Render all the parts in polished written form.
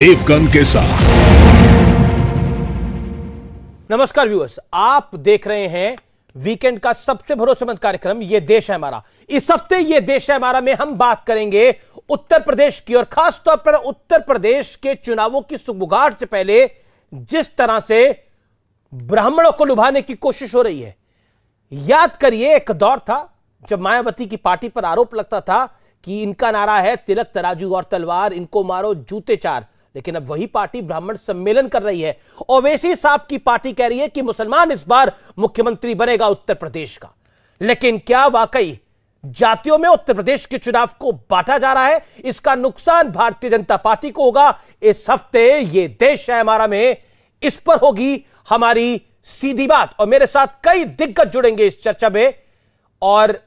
देवगन के साथ। नमस्कार व्यूअर्स, आप देख रहे हैं वीकेंड का सबसे भरोसेमंद कार्यक्रम ये देश है हमारा। इस हफ्ते ये देश है हमारा में हम बात करेंगे उत्तर प्रदेश की, और खास तौर पर उत्तर प्रदेश के चुनावों की सुगबुगाहट से पहले जिस तरह से ब्राह्मणों को लुभाने की कोशिश हो रही है। याद करिए, एक दौर था जब मायावती की पार्टी पर आरोप लगता था कि इनका नारा है तिलक तराजू और तलवार, इनको मारो जूते चार। लेकिन अब वही पार्टी ब्राह्मण सम्मेलन कर रही है। ओवैसी साहब की पार्टी कह रही है कि मुसलमान इस बार मुख्यमंत्री बनेगा उत्तर प्रदेश का। लेकिन क्या वाकई जातियों में उत्तर प्रदेश के चुनाव को बांटा जा रहा है? इसका नुकसान भारतीय जनता पार्टी को होगा। इस हफ्ते ये देश है हमारा में इस पर होगी हमारी सीधी बात, और मेरे साथ कई दिग्गज जुड़ेंगे इस चर्चा में। और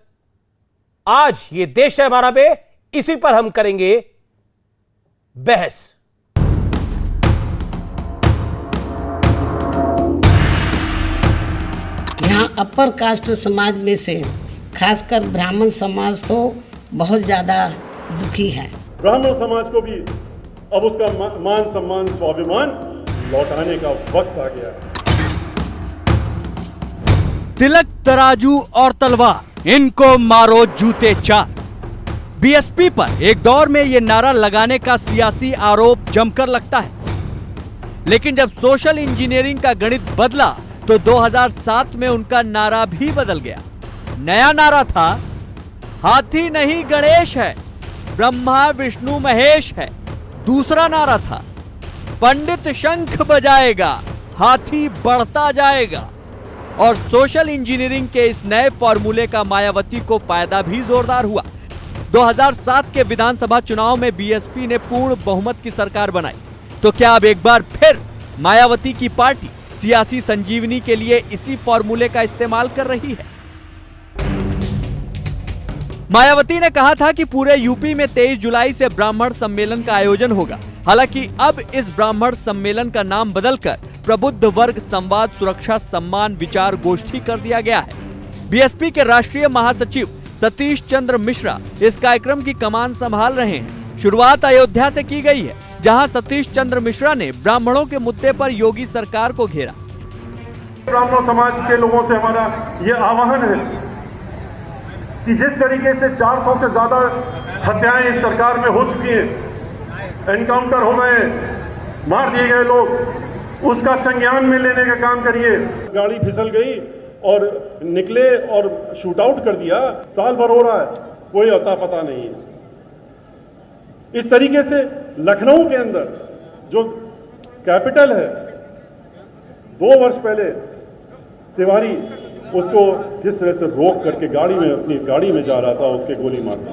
आज ये देश है हमारा में इसी पर हम करेंगे बहस। यहाँ अपर कास्ट समाज में से खासकर ब्राह्मण समाज तो बहुत ज़्यादा दुखी है। ब्राह्मण समाज को भी अब उसका मान सम्मान स्वाभिमान लौटाने का वक्त आ गया है। तिलक तराजू और तलवार, इनको मारो जूते चार। बीएसपी पर एक दौर में ये नारा लगाने का सियासी आरोप जमकर लगता है, लेकिन जब सोशल इंजीनियरिंग का गणित बदला तो 2007 में उनका नारा भी बदल गया। नया नारा था हाथी नहीं गणेश है, ब्रह्मा विष्णु महेश है। दूसरा नारा था पंडित शंख बजाएगा, हाथी बढ़ता जाएगा। और सोशल इंजीनियरिंग के इस नए फॉर्मूले का मायावती को फायदा भी जोरदार हुआ। 2007 के विधानसभा चुनाव में बीएसपी ने पूर्ण बहुमत की सरकार बनाई। तो क्या अब एक बार फिर मायावती की पार्टी सियासी संजीवनी के लिए इसी फॉर्मूले का इस्तेमाल कर रही है? मायावती ने कहा था कि पूरे यूपी में 23 जुलाई से ब्राह्मण सम्मेलन का आयोजन होगा। हालांकि अब इस ब्राह्मण सम्मेलन का नाम बदलकर प्रबुद्ध वर्ग संवाद सुरक्षा सम्मान विचार गोष्ठी कर दिया गया है। बीएसपी के राष्ट्रीय महासचिव सतीश चंद्र मिश्रा इस कार्यक्रम की कमान संभाल रहे हैं। शुरुआत अयोध्या से की गई है, जहां सतीश चंद्र मिश्रा ने ब्राह्मणों के मुद्दे पर योगी सरकार को घेरा। ब्राह्मण समाज के लोगों से हमारा ये आह्वान है कि जिस तरीके से 400 से ज्यादा हत्याएं इस सरकार में हो चुकी हैं, एनकाउंटर हो गए, मार दिए गए लोग, उसका संज्ञान में लेने का काम करिए। गाड़ी फिसल गई और निकले और शूट आउट कर दिया, साल भर हो रहा है, कोई अता पता नहीं है। इस तरीके से लखनऊ के अंदर जो कैपिटल है, 2 वर्ष पहले तिवारी उसको जिस तरह से रोक करके अपनी गाड़ी में जा रहा था, उसके गोली मार दी।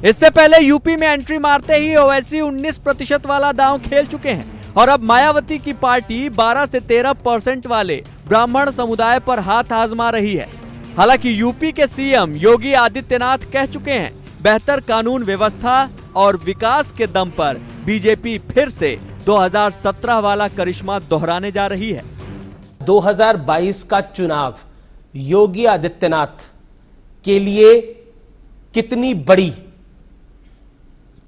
इससे पहले यूपी में एंट्री मारते ही ओवैसी 19% वाला दांव खेल चुके हैं, और अब मायावती की पार्टी 12 से 13% वाले ब्राह्मण समुदाय पर हाथ आजमा रही है। हालांकि यूपी के सीएम योगी आदित्यनाथ कह चुके हैं, बेहतर कानून व्यवस्था और विकास के दम पर बीजेपी फिर से 2017 वाला करिश्मा दोहराने जा रही है। 2022 का चुनाव योगी आदित्यनाथ के लिए कितनी बड़ी,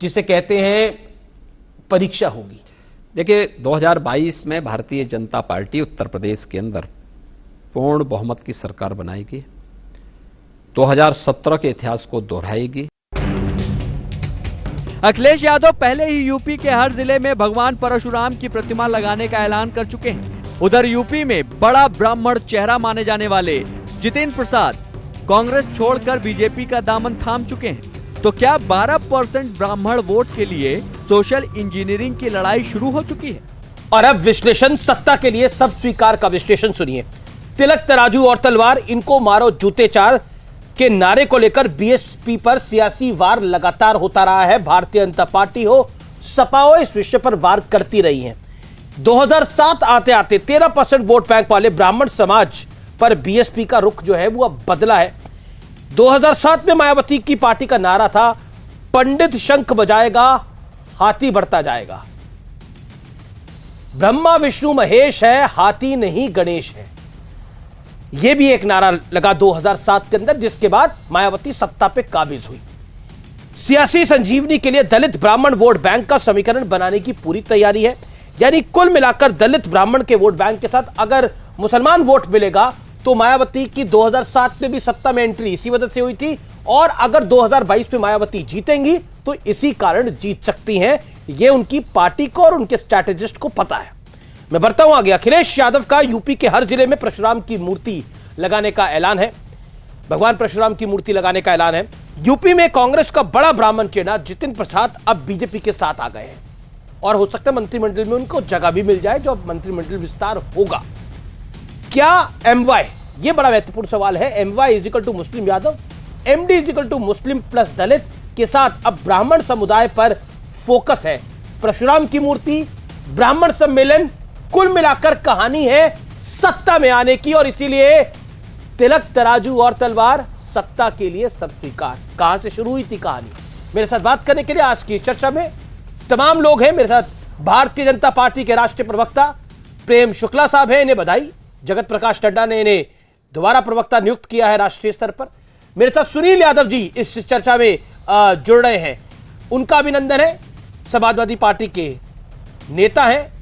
जिसे कहते हैं, परीक्षा होगी? देखिए, 2022 में भारतीय जनता पार्टी उत्तर प्रदेश के अंदर पूर्ण बहुमत की सरकार बनाएगी, 2017 के इतिहास को दोहराएगी। अखिलेश यादव पहले ही यूपी के हर जिले में भगवान परशुराम की प्रतिमा लगाने का ऐलान कर चुके हैं। उधर यूपी में बड़ा ब्राह्मण चेहरा माने जाने वाले जितेंद्र प्रसाद कांग्रेस छोड़कर बीजेपी का दामन थाम चुके हैं। तो क्या 12% ब्राह्मण वोट के लिए सोशल इंजीनियरिंग की लड़ाई शुरू हो चुकी है? और अब विश्लेषण सत्ता के लिए सब स्वीकार का विश्लेषण सुनिए। तिलक तराजू और तलवार, इनको मारो जूते चार के नारे को लेकर बीएसपी पर सियासी वार लगातार होता रहा है। भारतीय जनता पार्टी हो, सपा हो, इस विषय पर वार करती रही है। 2007 आते आते 13% वोट बैंक वाले ब्राह्मण समाज पर बीएसपी का रुख जो है वो अब बदला है। 2007 में मायावती की पार्टी का नारा था पंडित शंख बजाएगा, हाथी बढ़ता जाएगा। ब्रह्मा विष्णु महेश है, हाथी नहीं गणेश है। यह भी एक नारा लगा 2007 के अंदर, जिसके बाद मायावती सत्ता पे काबिज हुई। सियासी संजीवनी के लिए दलित ब्राह्मण वोट बैंक का समीकरण बनाने की पूरी तैयारी है। यानी कुल मिलाकर दलित ब्राह्मण के वोट बैंक के साथ अगर मुसलमान वोट मिलेगा तो मायावती की 2007 में भी सत्ता में एंट्री इसी वजह से हुई थी, और अगर 2022 में मायावती जीतेंगी तो इसी कारण जीत सकती हैं। यह उनकी पार्टी को और उनके स्ट्रैटेजिस्ट को पता है। मैं बढ़ता हूं आगे। अखिलेश यादव का यूपी के हर जिले में परशुराम की मूर्ति लगाने का ऐलान है। भगवान परशुराम की मूर्ति लगाने का ऐलान है। यूपी में कांग्रेस का बड़ा ब्राह्मण चेला जितिन प्रसाद अब बीजेपी के साथ आ गए हैं और हो सकता है मंत्रिमंडल में उनको जगह भी मिल जाए जो अब मंत्रिमंडल विस्तार होगा। क्या एमवाई, ये बड़ा महत्वपूर्ण सवाल है, MY is equal to Muslim Yadav, MD is equal to Muslim plus Dalit के साथ अब ब्राह्मण समुदाय पर फोकस है। परशुराम की मूर्ति, ब्राह्मण सम्मेलन, कुल मिलाकर कहानी है सत्ता में आने की, और इसीलिए तिलक तराजू और तलवार, सत्ता के लिए सब स्वीकार। कहां से शुरू हुई थी कहानी, मेरे साथ बात करने के लिए आज की चर्चा में तमाम लोग हैं। मेरे साथ भारतीय जनता पार्टी के राष्ट्रीय प्रवक्ता प्रेम शुक्ला साहब हैं, इन्हें बधाई। जगत प्रकाश नड्डा ने इन्हें दोबारा प्रवक्ता नियुक्त किया है राष्ट्रीय स्तर पर। मेरे साथ सुनील यादव जी इस चर्चा में जुड़ रहे हैं, उनका अभिनंदन है। समाजवादी पार्टी के नेता हैं,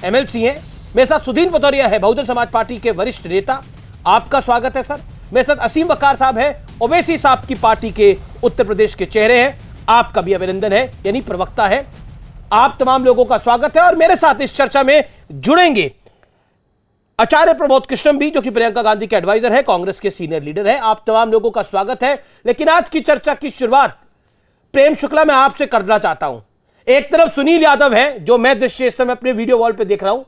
एमएलसी हैं। मेरे साथ सुधीर भदौरिया है, बहुजन समाज पार्टी के वरिष्ठ नेता, आपका स्वागत है सर। मेरे साथ असीम वकार साहब हैं, ओवैसी साहब की पार्टी के उत्तर प्रदेश के चेहरे हैं, आपका भी अभिनंदन है, यानी प्रवक्ता है। आप तमाम लोगों का स्वागत है। और मेरे साथ इस चर्चा में जुड़ेंगे आचार्य प्रमोद कृष्णम भी, जो कि प्रियंका गांधी के एडवाइजर है, कांग्रेस के सीनियर लीडर है। आप तमाम लोगों का स्वागत है। लेकिन आज की चर्चा की शुरुआत प्रेम शुक्ला मैं आपसे करना चाहता हूं। एक तरफ सुनील यादव है, जो मैं दृश्य इस समय अपने वीडियो वॉल पे देख रहा हूं,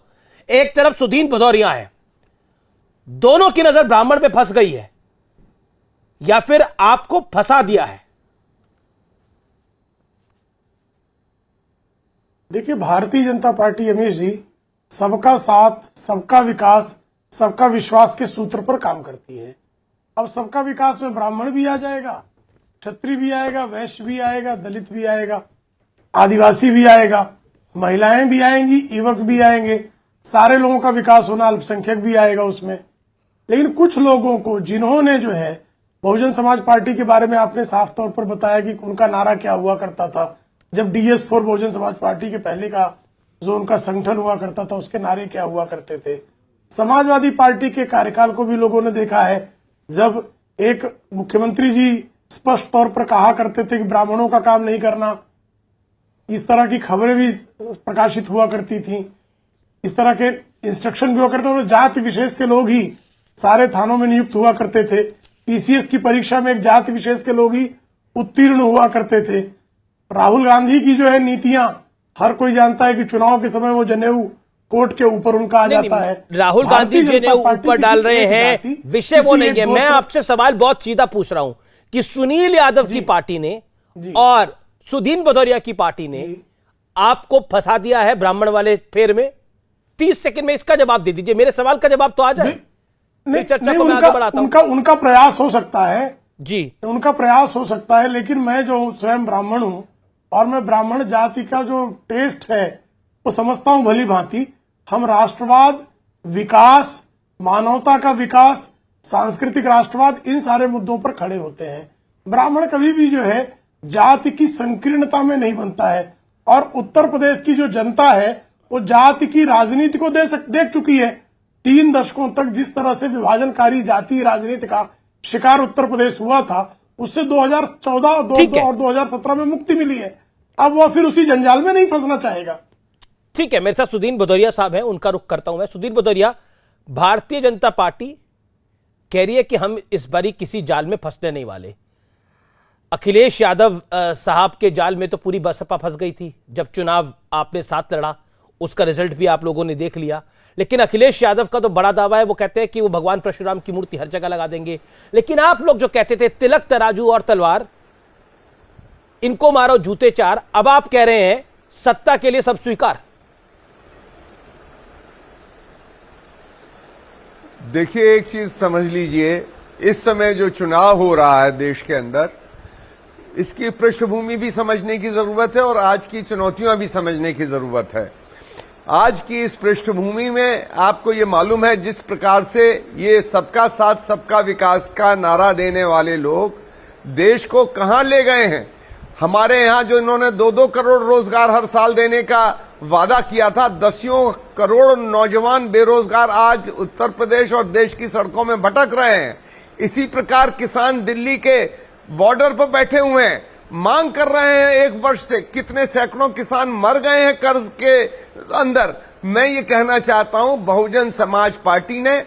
एक तरफ सुधीर भदौरिया है। दोनों की नजर ब्राह्मण पे फंस गई है या फिर आपको फंसा दिया है? देखिए, भारतीय जनता पार्टी रमेश जी सबका साथ, सबका विकास, सबका विश्वास के सूत्र पर काम करती है। अब सबका विकास में ब्राह्मण भी आ जाएगा, क्षत्रिय भी आएगा, वैश्य भी आएगा, दलित भी आएगा, आदिवासी भी आएगा, महिलाएं भी आएंगी, युवक भी आएंगे, सारे लोगों का विकास होना, अल्पसंख्यक भी आएगा उसमें। लेकिन कुछ लोगों को, जिन्होंने जो है बहुजन समाज पार्टी के बारे में आपने साफ तौर पर बताया कि उनका नारा क्या हुआ करता था, जब DS4 बहुजन समाज पार्टी के पहले का जो उनका संगठन हुआ करता था उसके नारे क्या हुआ करते थे। समाजवादी पार्टी के कार्यकाल को भी लोगों ने देखा है, जब एक मुख्यमंत्री जी स्पष्ट तौर पर कहा करते थे कि ब्राह्मणों का काम नहीं करना, इस तरह की खबरें भी प्रकाशित हुआ करती थी, इस तरह के इंस्ट्रक्शन भी हुआ करते थे। और जाति विशेष के लोग ही सारे थानों में नियुक्त हुआ करते थे। PCS की परीक्षा में एक जाति विशेष के लोग ही उत्तीर्ण हुआ करते थे। राहुल गांधी की जो है नीतियां, हर कोई जानता है कि चुनाव के समय वो जनेऊ कोर्ट के ऊपर उनका आ जाता है। राहुल गांधी जनेऊ ऊपर डाल रहे हैं, विषय वो नहीं है। मैं आपसे सवाल बहुत सीधा पूछ रहा हूं कि सुनील यादव की पार्टी ने और सुधीर भदौरिया की पार्टी ने आपको फंसा दिया है ब्राह्मण वाले फेर में। 30 सेकंड में इसका जवाब दे दीजिए, मेरे सवाल का जवाब तो आ जाए। चर्चा को मैं आगे बढ़ाता हूं। उनका प्रयास हो सकता है जी, उनका प्रयास हो सकता है, लेकिन मैं जो स्वयं ब्राह्मण हूं और मैं ब्राह्मण जाति का जो टेस्ट है वो समझता हूं भली भांति। हम राष्ट्रवाद, विकास, मानवता का विकास, सांस्कृतिक राष्ट्रवाद, इन सारे मुद्दों पर खड़े होते हैं। ब्राह्मण कभी भी जो है जाति की संकीर्णता में नहीं बनता है। और उत्तर प्रदेश की जो जनता है वो जाति की राजनीति को देख चुकी है। 3 दशकों तक जिस तरह से विभाजनकारी जाति राजनीति का शिकार उत्तर प्रदेश हुआ था, उससे 2014 और 2017 में मुक्ति मिली है। अब वह फिर उसी जंजाल में नहीं फंसना चाहेगा। ठीक है, मेरे साथ सुधीर भदौरिया साहब हैं, उनका रुख करता हूं मैं। सुधीर भदौरिया, भारतीय जनता पार्टी कह रही है कि हम इस बारी किसी जाल में फंसने नहीं वाले। अखिलेश यादव साहब के जाल में तो पूरी बसपा फंस गई थी जब चुनाव आपने साथ लड़ा, उसका रिजल्ट भी आप लोगों ने देख लिया। लेकिन अखिलेश यादव का तो बड़ा दावा है, वो कहते हैं कि वो भगवान परशुराम की मूर्ति हर जगह लगा देंगे। लेकिन आप लोग जो कहते थे तिलक तराजू और तलवार, इनको मारो जूते चार, अब आप कह रहे हैं सत्ता के लिए सब स्वीकार। देखिए, एक चीज समझ लीजिए, इस समय जो चुनाव हो रहा है देश के अंदर, इसकी पृष्ठभूमि भी समझने की जरूरत है और आज की चुनौतियां भी समझने की जरूरत है। आज की इस पृष्ठभूमि में आपको ये मालूम है जिस प्रकार से ये सबका साथ सबका विकास का नारा देने वाले लोग देश को कहां ले गए हैं। हमारे यहाँ जो इन्होंने 2-2 करोड़ रोजगार हर साल देने का वादा किया था, 10 करोड़ नौजवान बेरोजगार आज उत्तर प्रदेश और देश की सड़कों में भटक रहे हैं। इसी प्रकार किसान दिल्ली के बॉर्डर पर बैठे हुए हैं, मांग कर रहे हैं। 1 वर्ष से कितने सैकड़ों किसान मर गए हैं कर्ज के अंदर। मैं ये कहना चाहता हूं, बहुजन समाज पार्टी ने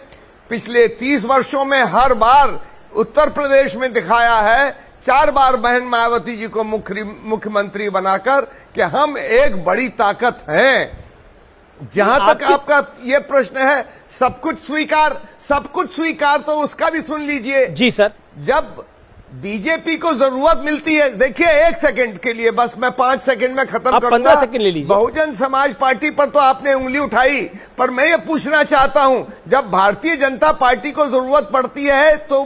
पिछले 30 वर्षों में हर बार उत्तर प्रदेश में दिखाया है, 4 बार बहन मायावती जी को मुख्यमंत्री बनाकर, कि हम एक बड़ी ताकत हैं। जहां तक आपका ये प्रश्न है, सब कुछ स्वीकार तो उसका भी सुन लीजिए। जी सर। जब बीजेपी को जरूरत मिलती है, देखिए 1 सेकंड के लिए बस, मैं 5 सेकंड में खत्म करूंगा। 15 सेकंड ले लीजिए। बहुजन समाज पार्टी पर तो आपने उंगली उठाई, पर मैं ये पूछना चाहता हूं, जब भारतीय जनता पार्टी को जरूरत पड़ती है तो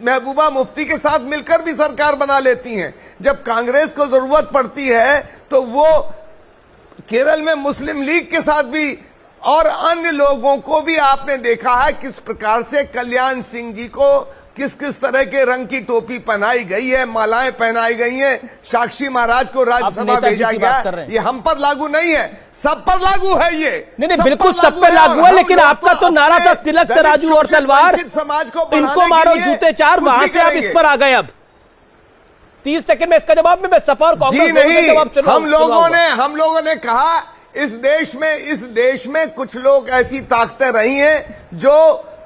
महबूबा मुफ्ती के साथ मिलकर भी सरकार बना लेती हैं। जब कांग्रेस को जरूरत पड़ती है तो वो केरल में मुस्लिम लीग के साथ भी और अन्य लोगों को भी आपने देखा है किस प्रकार से कल्याण सिंह जी को किस किस तरह के रंग की टोपी पहनाई गई है, मालाएं पहनाई गई हैं, साक्षी महाराज को राज्यसभा भेजा गया। ये हम पर लागू नहीं है, सब पर लागू है। ये नहीं बिल्कुल सब पर लागू है, लेकिन आपका तो नारा था तिलक तराजू और तलवार, समाज को इनको मारो जूते 4, वहां से आप इस पर आ गए। अब 30 सेकंड में इसका जवाब में सपा और कांग्रेस नहीं, हम लोगों ने कहा इस देश में कुछ लोग ऐसी ताकतें रही हैं जो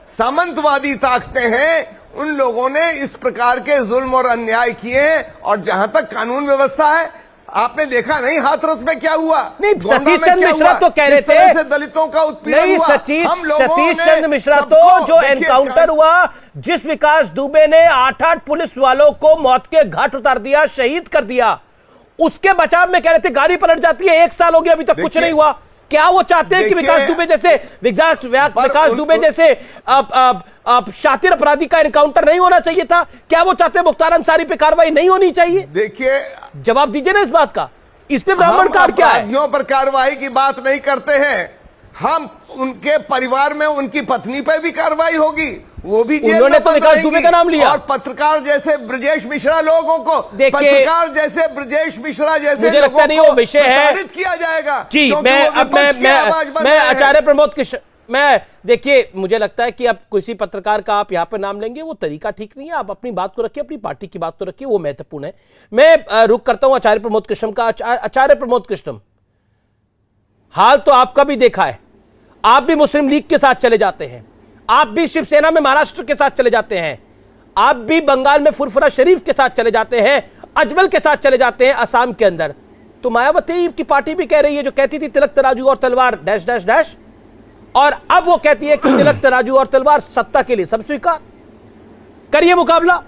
सामंतवादी ताकतें हैं। उन लोगों ने इस प्रकार के जुल्म और अन्याय किए हैं। और जहां तक कानून व्यवस्था है, आपने देखा नहीं हाथरस में क्या हुआ? नहीं, सतीश चंद्र मिश्रा तो कह रहे थे दलितों का उत्पीड़न हुआ। सतीश चंद्र मिश्रा तो जो एनकाउंटर हुआ, जिस विकास दुबे ने 8-8 पुलिस वालों को मौत के घाट उतार दिया, शहीद कर दिया, उसके बचाव में कह रहे थे गाड़ी पलट जाती है। 1 साल हो गया, अभी तक कुछ नहीं हुआ। क्या वो चाहते हैं कि विकास दुबे जैसे शातिर अपराधी का एनकाउंटर नहीं होना चाहिए था? क्या वो चाहते हैं मुख्तार अंसारी पे कार्रवाई नहीं होनी चाहिए? देखिए, जवाब दीजिए ना इस बात का। इस पे ब्राह्मण कार्ड क्या है? अपराधियों पर कार्रवाई की बात नहीं करते हैं हम। उनके परिवार में उनकी पत्नी पर भी कार्रवाई होगी, वो भी जेल उन्होंने में तो विकास दुबे का नाम लिया। और पत्रकार जैसे ब्रजेश मिश्रा लोगों को, पत्रकार जैसे ब्रजेश मिश्रा जैसे मुझे लगता नहीं वो विषय है किया जाएगा। जी, मैं आचार्य प्रमोद कृष्ण, मैं देखिए, मुझे लगता है कि अब किसी पत्रकार का आप यहां पर नाम लेंगे वो तरीका ठीक नहीं है। आप अपनी बात को रखिए, अपनी पार्टी की बात को रखिए, वो महत्वपूर्ण है। मैं रुक करता हूं आचार्य प्रमोद कृष्ण का। आचार्य प्रमोद कृष्ण, हाल तो आपका भी देखा है, आप भी मुस्लिम लीग के साथ चले जाते हैं, आप भी शिवसेना में महाराष्ट्र के साथ चले जाते हैं, आप भी बंगाल में फुरफुरा शरीफ के साथ चले जाते हैं, अजमल के साथ चले जाते हैं असम के अंदर। तो मायावती की पार्टी भी कह रही है, जो कहती थी तिलक तराजू और तलवार डैश डैश डैश, और अब वो कहती है कि तिलक तराजू और तलवार सत्ता के लिए सब स्वीकार। करिए मुकाबला।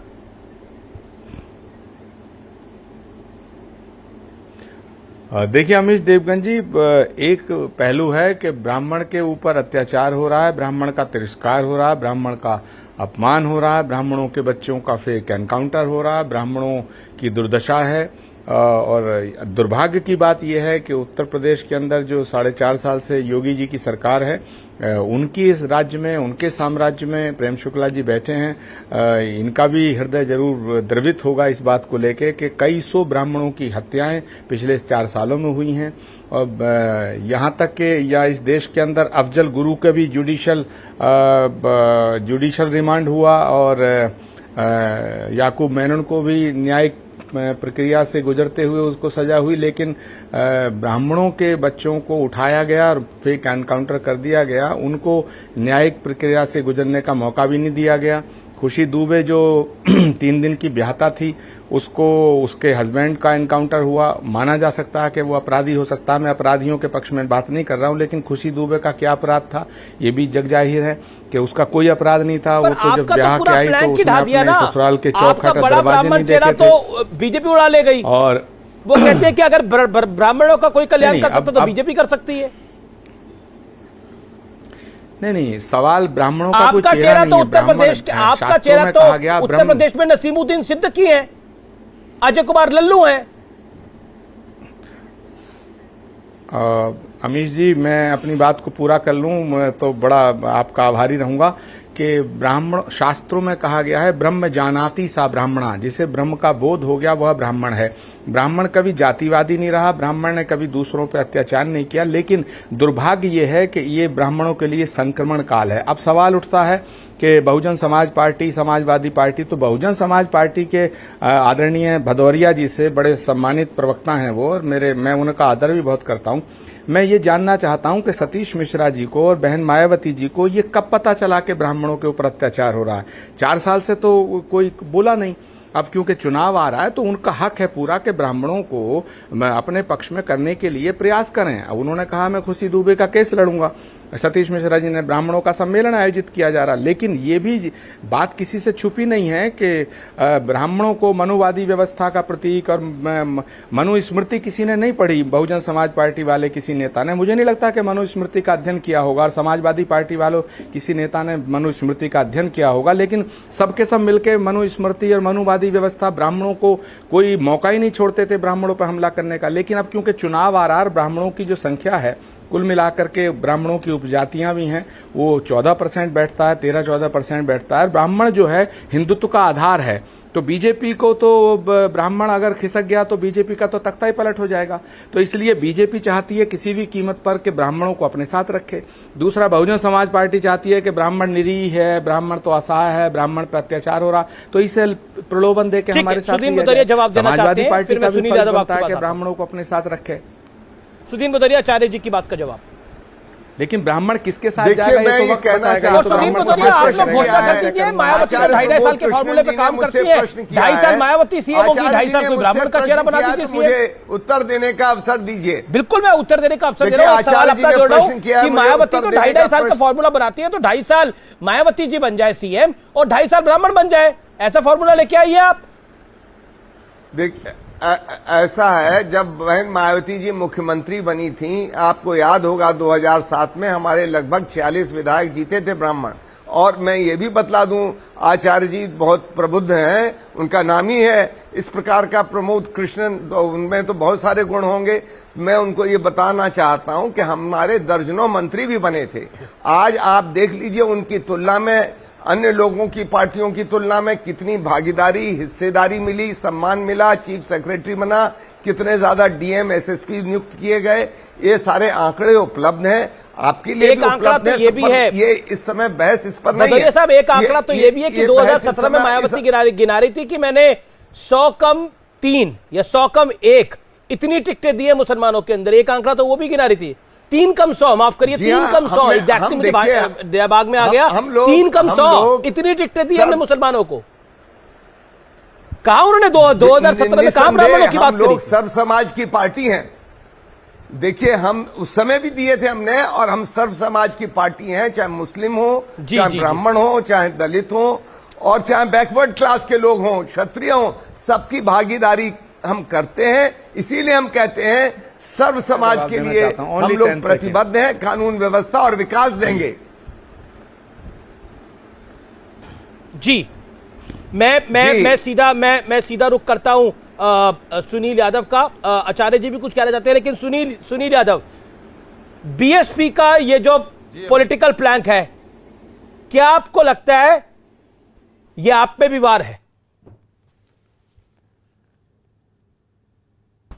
देखिए अमीश देवगन जी, एक पहलू है कि ब्राह्मण के ऊपर अत्याचार हो रहा है, ब्राह्मण का तिरस्कार हो रहा है, ब्राह्मण का अपमान हो रहा है, ब्राह्मणों के बच्चों का फेक एनकाउंटर हो रहा है, ब्राह्मणों की दुर्दशा है। और दुर्भाग्य की बात यह है कि उत्तर प्रदेश के अंदर जो 4.5 साल से योगी जी की सरकार है, उनकी इस राज्य में, उनके साम्राज्य में प्रेम शुक्ला जी बैठे हैं। इनका भी हृदय जरूर द्रवित होगा इस बात को लेकर कि कई सौ ब्राह्मणों की हत्याएं पिछले 4 सालों में हुई हैं। और यहां तक कि या इस देश के अंदर अफजल गुरु का भी जुडिशल रिमांड हुआ और याकूब मेनन को भी न्यायिक प्रक्रिया से गुजरते हुए उसको सजा हुई, लेकिन ब्राह्मणों के बच्चों को उठाया गया और फेक एनकाउंटर कर दिया गया, उनको न्यायिक प्रक्रिया से गुजरने का मौका भी नहीं दिया गया। खुशी दुबे जो 3 दिन की ब्याहता थी, उसको उसके हस्बैंड का एनकाउंटर हुआ। माना जा सकता है कि वो अपराधी हो सकता है, मैं अपराधियों के पक्ष में बात नहीं कर रहा हूं, लेकिन खुशी दुबे का क्या अपराध था ये भी जग जाहिर है कि उसका कोई अपराध नहीं था। वो तो जब ब्याह के आई तो उसने अपने ससुराल के चौखट दरवाजे नहीं देखे थे, तो बीजेपी उड़ा ले गई। और वो कहते हैं कि अगर ब्राह्मणों का कोई कल्याण कर सकता तो बीजेपी कर सकती है। नहीं, सवाल ब्राह्मणों का कोई चेहरा तो उत्तर प्रदेश के, आपका चेहरा तो उत्तर प्रदेश में नसीमुद्दीन सिद्दीकी है, अजय कुमार लल्लू हैं। अमीश जी, मैं अपनी बात को पूरा कर लूं, मैं तो बड़ा आपका आभारी रहूंगा कि ब्राह्मण शास्त्रों में कहा गया है ब्रह्म जानाति सा ब्राह्मणा, जिसे ब्रह्म का बोध हो गया वह ब्राह्मण है। ब्राह्मण कभी जातिवादी नहीं रहा, ब्राह्मण ने कभी दूसरों पर अत्याचार नहीं किया, लेकिन दुर्भाग्य ये है कि ये ब्राह्मणों के लिए संक्रमण काल है। अब सवाल उठता है कि बहुजन समाज पार्टी, समाजवादी पार्टी, तो बहुजन समाज पार्टी के आदरणीय भदौरिया जी से बड़े सम्मानित प्रवक्ता हैं वो, और मैं उनका आदर भी बहुत करता हूं। मैं ये जानना चाहता हूं कि सतीश मिश्रा जी को और बहन मायावती जी को ये कब पता चला कि ब्राह्मणों के ऊपर अत्याचार हो रहा है? 4 साल से तो कोई बोला नहीं। अब क्योंकि चुनाव आ रहा है तो उनका हक है पूरा कि ब्राह्मणों को अपने पक्ष में करने के लिए प्रयास करें। अब उन्होंने कहा मैं खुशी दुबे का केस लड़ूंगा। सतीश मिश्रा जी ने ब्राह्मणों का सम्मेलन आयोजित किया जा रहा, लेकिन ये भी बात किसी से छुपी नहीं है कि ब्राह्मणों को मनुवादी व्यवस्था का प्रतीक और मनुस्मृति किसी ने नहीं पढ़ी। बहुजन समाज पार्टी वाले किसी नेता ने, मुझे नहीं लगता कि मनुस्मृति का अध्ययन किया होगा, और समाजवादी पार्टी वालों किसी नेता ने मनुस्मृति का अध्ययन किया होगा, लेकिन सबके सब मिलकर मनुस्मृति और मनुवादी व्यवस्था, ब्राह्मणों को कोई मौका ही नहीं छोड़ते थे ब्राह्मणों पर हमला करने का। लेकिन अब क्योंकि चुनाव आ रहा है, ब्राह्मणों की जो संख्या है, कुल मिलाकर के ब्राह्मणों की उपजातियां भी हैं, वो 14% बैठता है, 13-14% बैठता है। ब्राह्मण जो है हिंदुत्व का आधार है, तो बीजेपी को तो ब्राह्मण अगर खिसक गया तो बीजेपी का तो तख्ता ही पलट हो जाएगा। तो इसलिए बीजेपी चाहती है किसी भी कीमत पर कि ब्राह्मणों को अपने साथ रखे। दूसरा, बहुजन समाज पार्टी चाहती है कि ब्राह्मण निरीह है, ब्राह्मण तो असहाय है, ब्राह्मण पर अत्याचार हो रहा, तो इसे प्रलोभन देकर हमारे साथ समाजवादी पार्टी का भी फर्ज बनता है कि ब्राह्मणों को अपने साथ रखे। सुदीन बदरिया आचार्य जी की बात का जवाब। लेकिन ब्राह्मण किसके साथ जाएगा ये तो वक्त कहना चाहता हूं, आप लोग घोषणा कर दीजिए, मायावती 2.5 साल के फॉर्मूले पे काम करती है, 2.5 साल मायावती सीएम होगी, 2.5 साल कोई ब्राह्मण का चेहरा बना दीजिए सीएम। मुझे उत्तर देने का अवसर दीजिए। बिल्कुल, मैं उत्तर देने का अवसर दे रहा हूं। सवाल अपना जोड़ रहा हूं कि मायावती तो 2.5 साल का फॉर्मूला बनाती है, तो 2.5 साल मायावती जी बन जाए सीएम और 2.5 साल ब्राह्मण बन जाए, ऐसा फॉर्मूला लेके आइए आप। देखिए, ऐसा है, जब बहन मायावती जी मुख्यमंत्री बनी थी, आपको याद होगा 2007 में हमारे लगभग 46 विधायक जीते थे ब्राह्मण। और मैं ये भी बतला दूं, आचार्य जी बहुत प्रबुद्ध हैं, उनका नाम ही है इस प्रकार का प्रमोद कृष्णन, तो उनमें तो बहुत सारे गुण होंगे। मैं उनको ये बताना चाहता हूं कि हमारे दर्जनों मंत्री भी बने थे। आज आप देख लीजिए उनकी तुलना में, अन्य लोगों की पार्टियों की तुलना में कितनी भागीदारी, हिस्सेदारी मिली, सम्मान मिला, चीफ सेक्रेटरी बना, कितने ज्यादा डीएम एसएसपी नियुक्त किए गए, ये सारे आंकड़े उपलब्ध हैं, आपके लिए भी उपलब्ध है। ये भी है, ये इस समय बहस इस पर नहीं है साहब। एक आंकड़ा तो ये भी है कि 2017 में मायावती गिना रही थी कि मैंने 100 कम 3 या 100 कम 1 इतनी टिकटें दी है मुसलमानों के अंदर। एक आंकड़ा तो वो भी गिना रही थी, 3 कम 100, माफ करिए, 3 कम 100, एग्जैक्टली मुझे दिमाग में आ गया, 3 कम 100 इतनी टिकटें दी हमने मुसलमानों को। कहा उन्होंने 2017 में कहा ब्राह्मणों की बात करी। लोग सर्व समाज की पार्टी हैं। देखिए, हम उस समय भी दिए थे हमने, और हम सर्व समाज की पार्टी हैं, चाहे मुस्लिम हो, चाहे ब्राह्मण हो, चाहे दलित हो, और चाहे बैकवर्ड क्लास के लोग हों, क्षत्रिय हों, सबकी भागीदारी हम करते हैं। इसीलिए हम कहते हैं सर्व समाज के लिए हम लोग प्रतिबद्ध हैं, कानून व्यवस्था और विकास देंगे। जी, मैं सीधा रुख करता हूं सुनील यादव का। आचार्य जी भी कुछ कहना चाहते हैं, लेकिन सुनील यादव, बीएसपी का ये जो पॉलिटिकल प्लैंक है, क्या आपको लगता है ये आप पे भी वार है?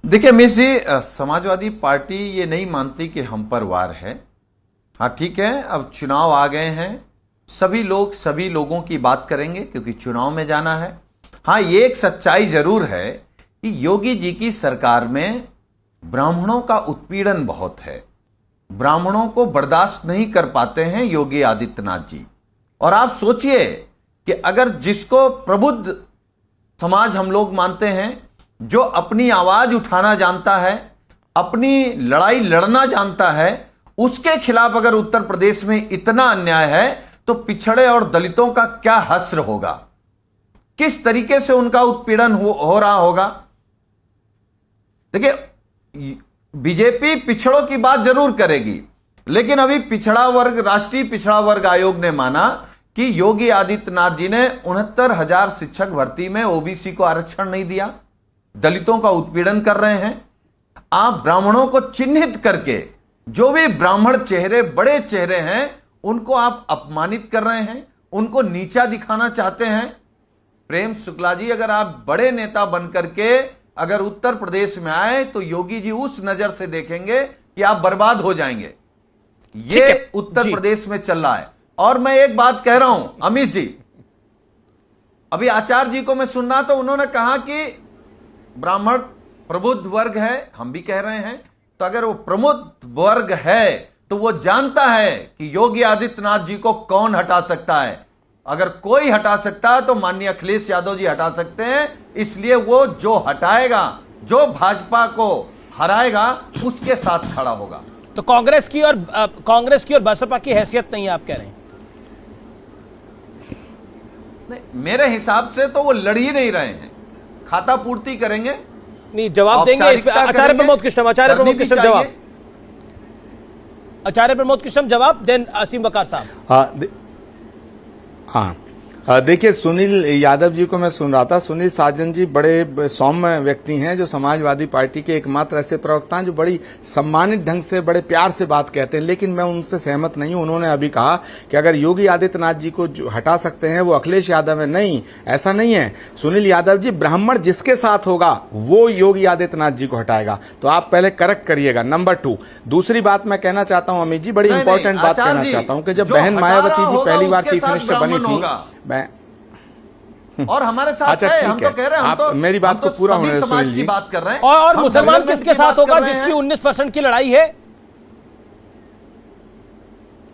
देखिए अमीश जी, समाजवादी पार्टी ये नहीं मानती कि हम पर वार है। हाँ ठीक है, अब चुनाव आ गए हैं, सभी लोग सभी लोगों की बात करेंगे क्योंकि चुनाव में जाना है। हाँ, ये एक सच्चाई जरूर है कि योगी जी की सरकार में ब्राह्मणों का उत्पीड़न बहुत है, ब्राह्मणों को बर्दाश्त नहीं कर पाते हैं योगी आदित्यनाथ जी। और आप सोचिए कि अगर जिसको प्रबुद्ध समाज हम लोग मानते हैं, जो अपनी आवाज उठाना जानता है, अपनी लड़ाई लड़ना जानता है, उसके खिलाफ अगर उत्तर प्रदेश में इतना अन्याय है तो पिछड़े और दलितों का क्या हश्र होगा, किस तरीके से उनका उत्पीड़न हो रहा होगा। देखिए, बीजेपी पिछड़ों की बात जरूर करेगी, लेकिन अभी पिछड़ा वर्ग, राष्ट्रीय पिछड़ा वर्ग आयोग ने माना कि योगी आदित्यनाथ जी ने 69,000 शिक्षक भर्ती में ओबीसी को आरक्षण नहीं दिया, दलितों का उत्पीड़न कर रहे हैं। आप ब्राह्मणों को चिन्हित करके, जो भी ब्राह्मण चेहरे, बड़े चेहरे हैं, उनको आप अपमानित कर रहे हैं, उनको नीचा दिखाना चाहते हैं। प्रेम शुक्ला जी, अगर आप बड़े नेता बनकर के अगर उत्तर प्रदेश में आए तो योगी जी उस नजर से देखेंगे कि आप बर्बाद हो जाएंगे। ये उत्तर प्रदेश में चल रहा है। और मैं एक बात कह रहा हूं अमित जी, अभी आचार्य जी को मैं सुन रहा तो उन्होंने कहा कि ब्राह्मण प्रबुद्ध वर्ग है, हम भी कह रहे हैं, तो अगर वो प्रबुद्ध वर्ग है तो वो जानता है कि योगी आदित्यनाथ जी को कौन हटा सकता है। अगर कोई हटा सकता है तो माननीय अखिलेश यादव जी हटा सकते हैं, इसलिए वो जो हटाएगा, जो भाजपा को हराएगा, उसके साथ खड़ा होगा। तो कांग्रेस की और बसपा की हैसियत नहीं है, आप कह रहे हैं? नहीं, मेरे हिसाब से तो वो लड़ ही नहीं रहे हैं, खाता पूर्ति करेंगे। नहीं, जवाब देंगे इस पे आचार्य प्रमोद कृष्णम, जवाब आचार्य प्रमोद कृष्णम जवाब, देन असीम वकार साहब। हाँ, देखिए, सुनील यादव जी को मैं सुन रहा था। सुनील साजन जी बड़े सौम्य व्यक्ति हैं, जो समाजवादी पार्टी के एकमात्र ऐसे प्रवक्ता हैं जो बड़ी सम्मानित ढंग से, बड़े प्यार से बात कहते हैं, लेकिन मैं उनसे सहमत नहीं हूं। उन्होंने अभी कहा कि अगर योगी आदित्यनाथ जी को जो हटा सकते हैं वो अखिलेश यादव है। नहीं, ऐसा नहीं है सुनील यादव जी। ब्राह्मण जिसके साथ होगा वो योगी आदित्यनाथ जी को हटाएगा। तो आप पहले करेक्ट करिएगा। नंबर 2, दूसरी बात मैं कहना चाहता हूं अमित जी, बड़ी इंपॉर्टेंट बात कहना चाहता हूं कि जब बहन मायावती जी पहली बार चीफ मिनिस्टर बनी थी, और हमारे साथ अच्छा, है, हम तो कह रहे हैं, हम तो मेरी बात को पूरा होने समाज की बात कर रहे हैं। और मुसलमान किसके साथ होगा जिसकी 19% की लड़ाई है?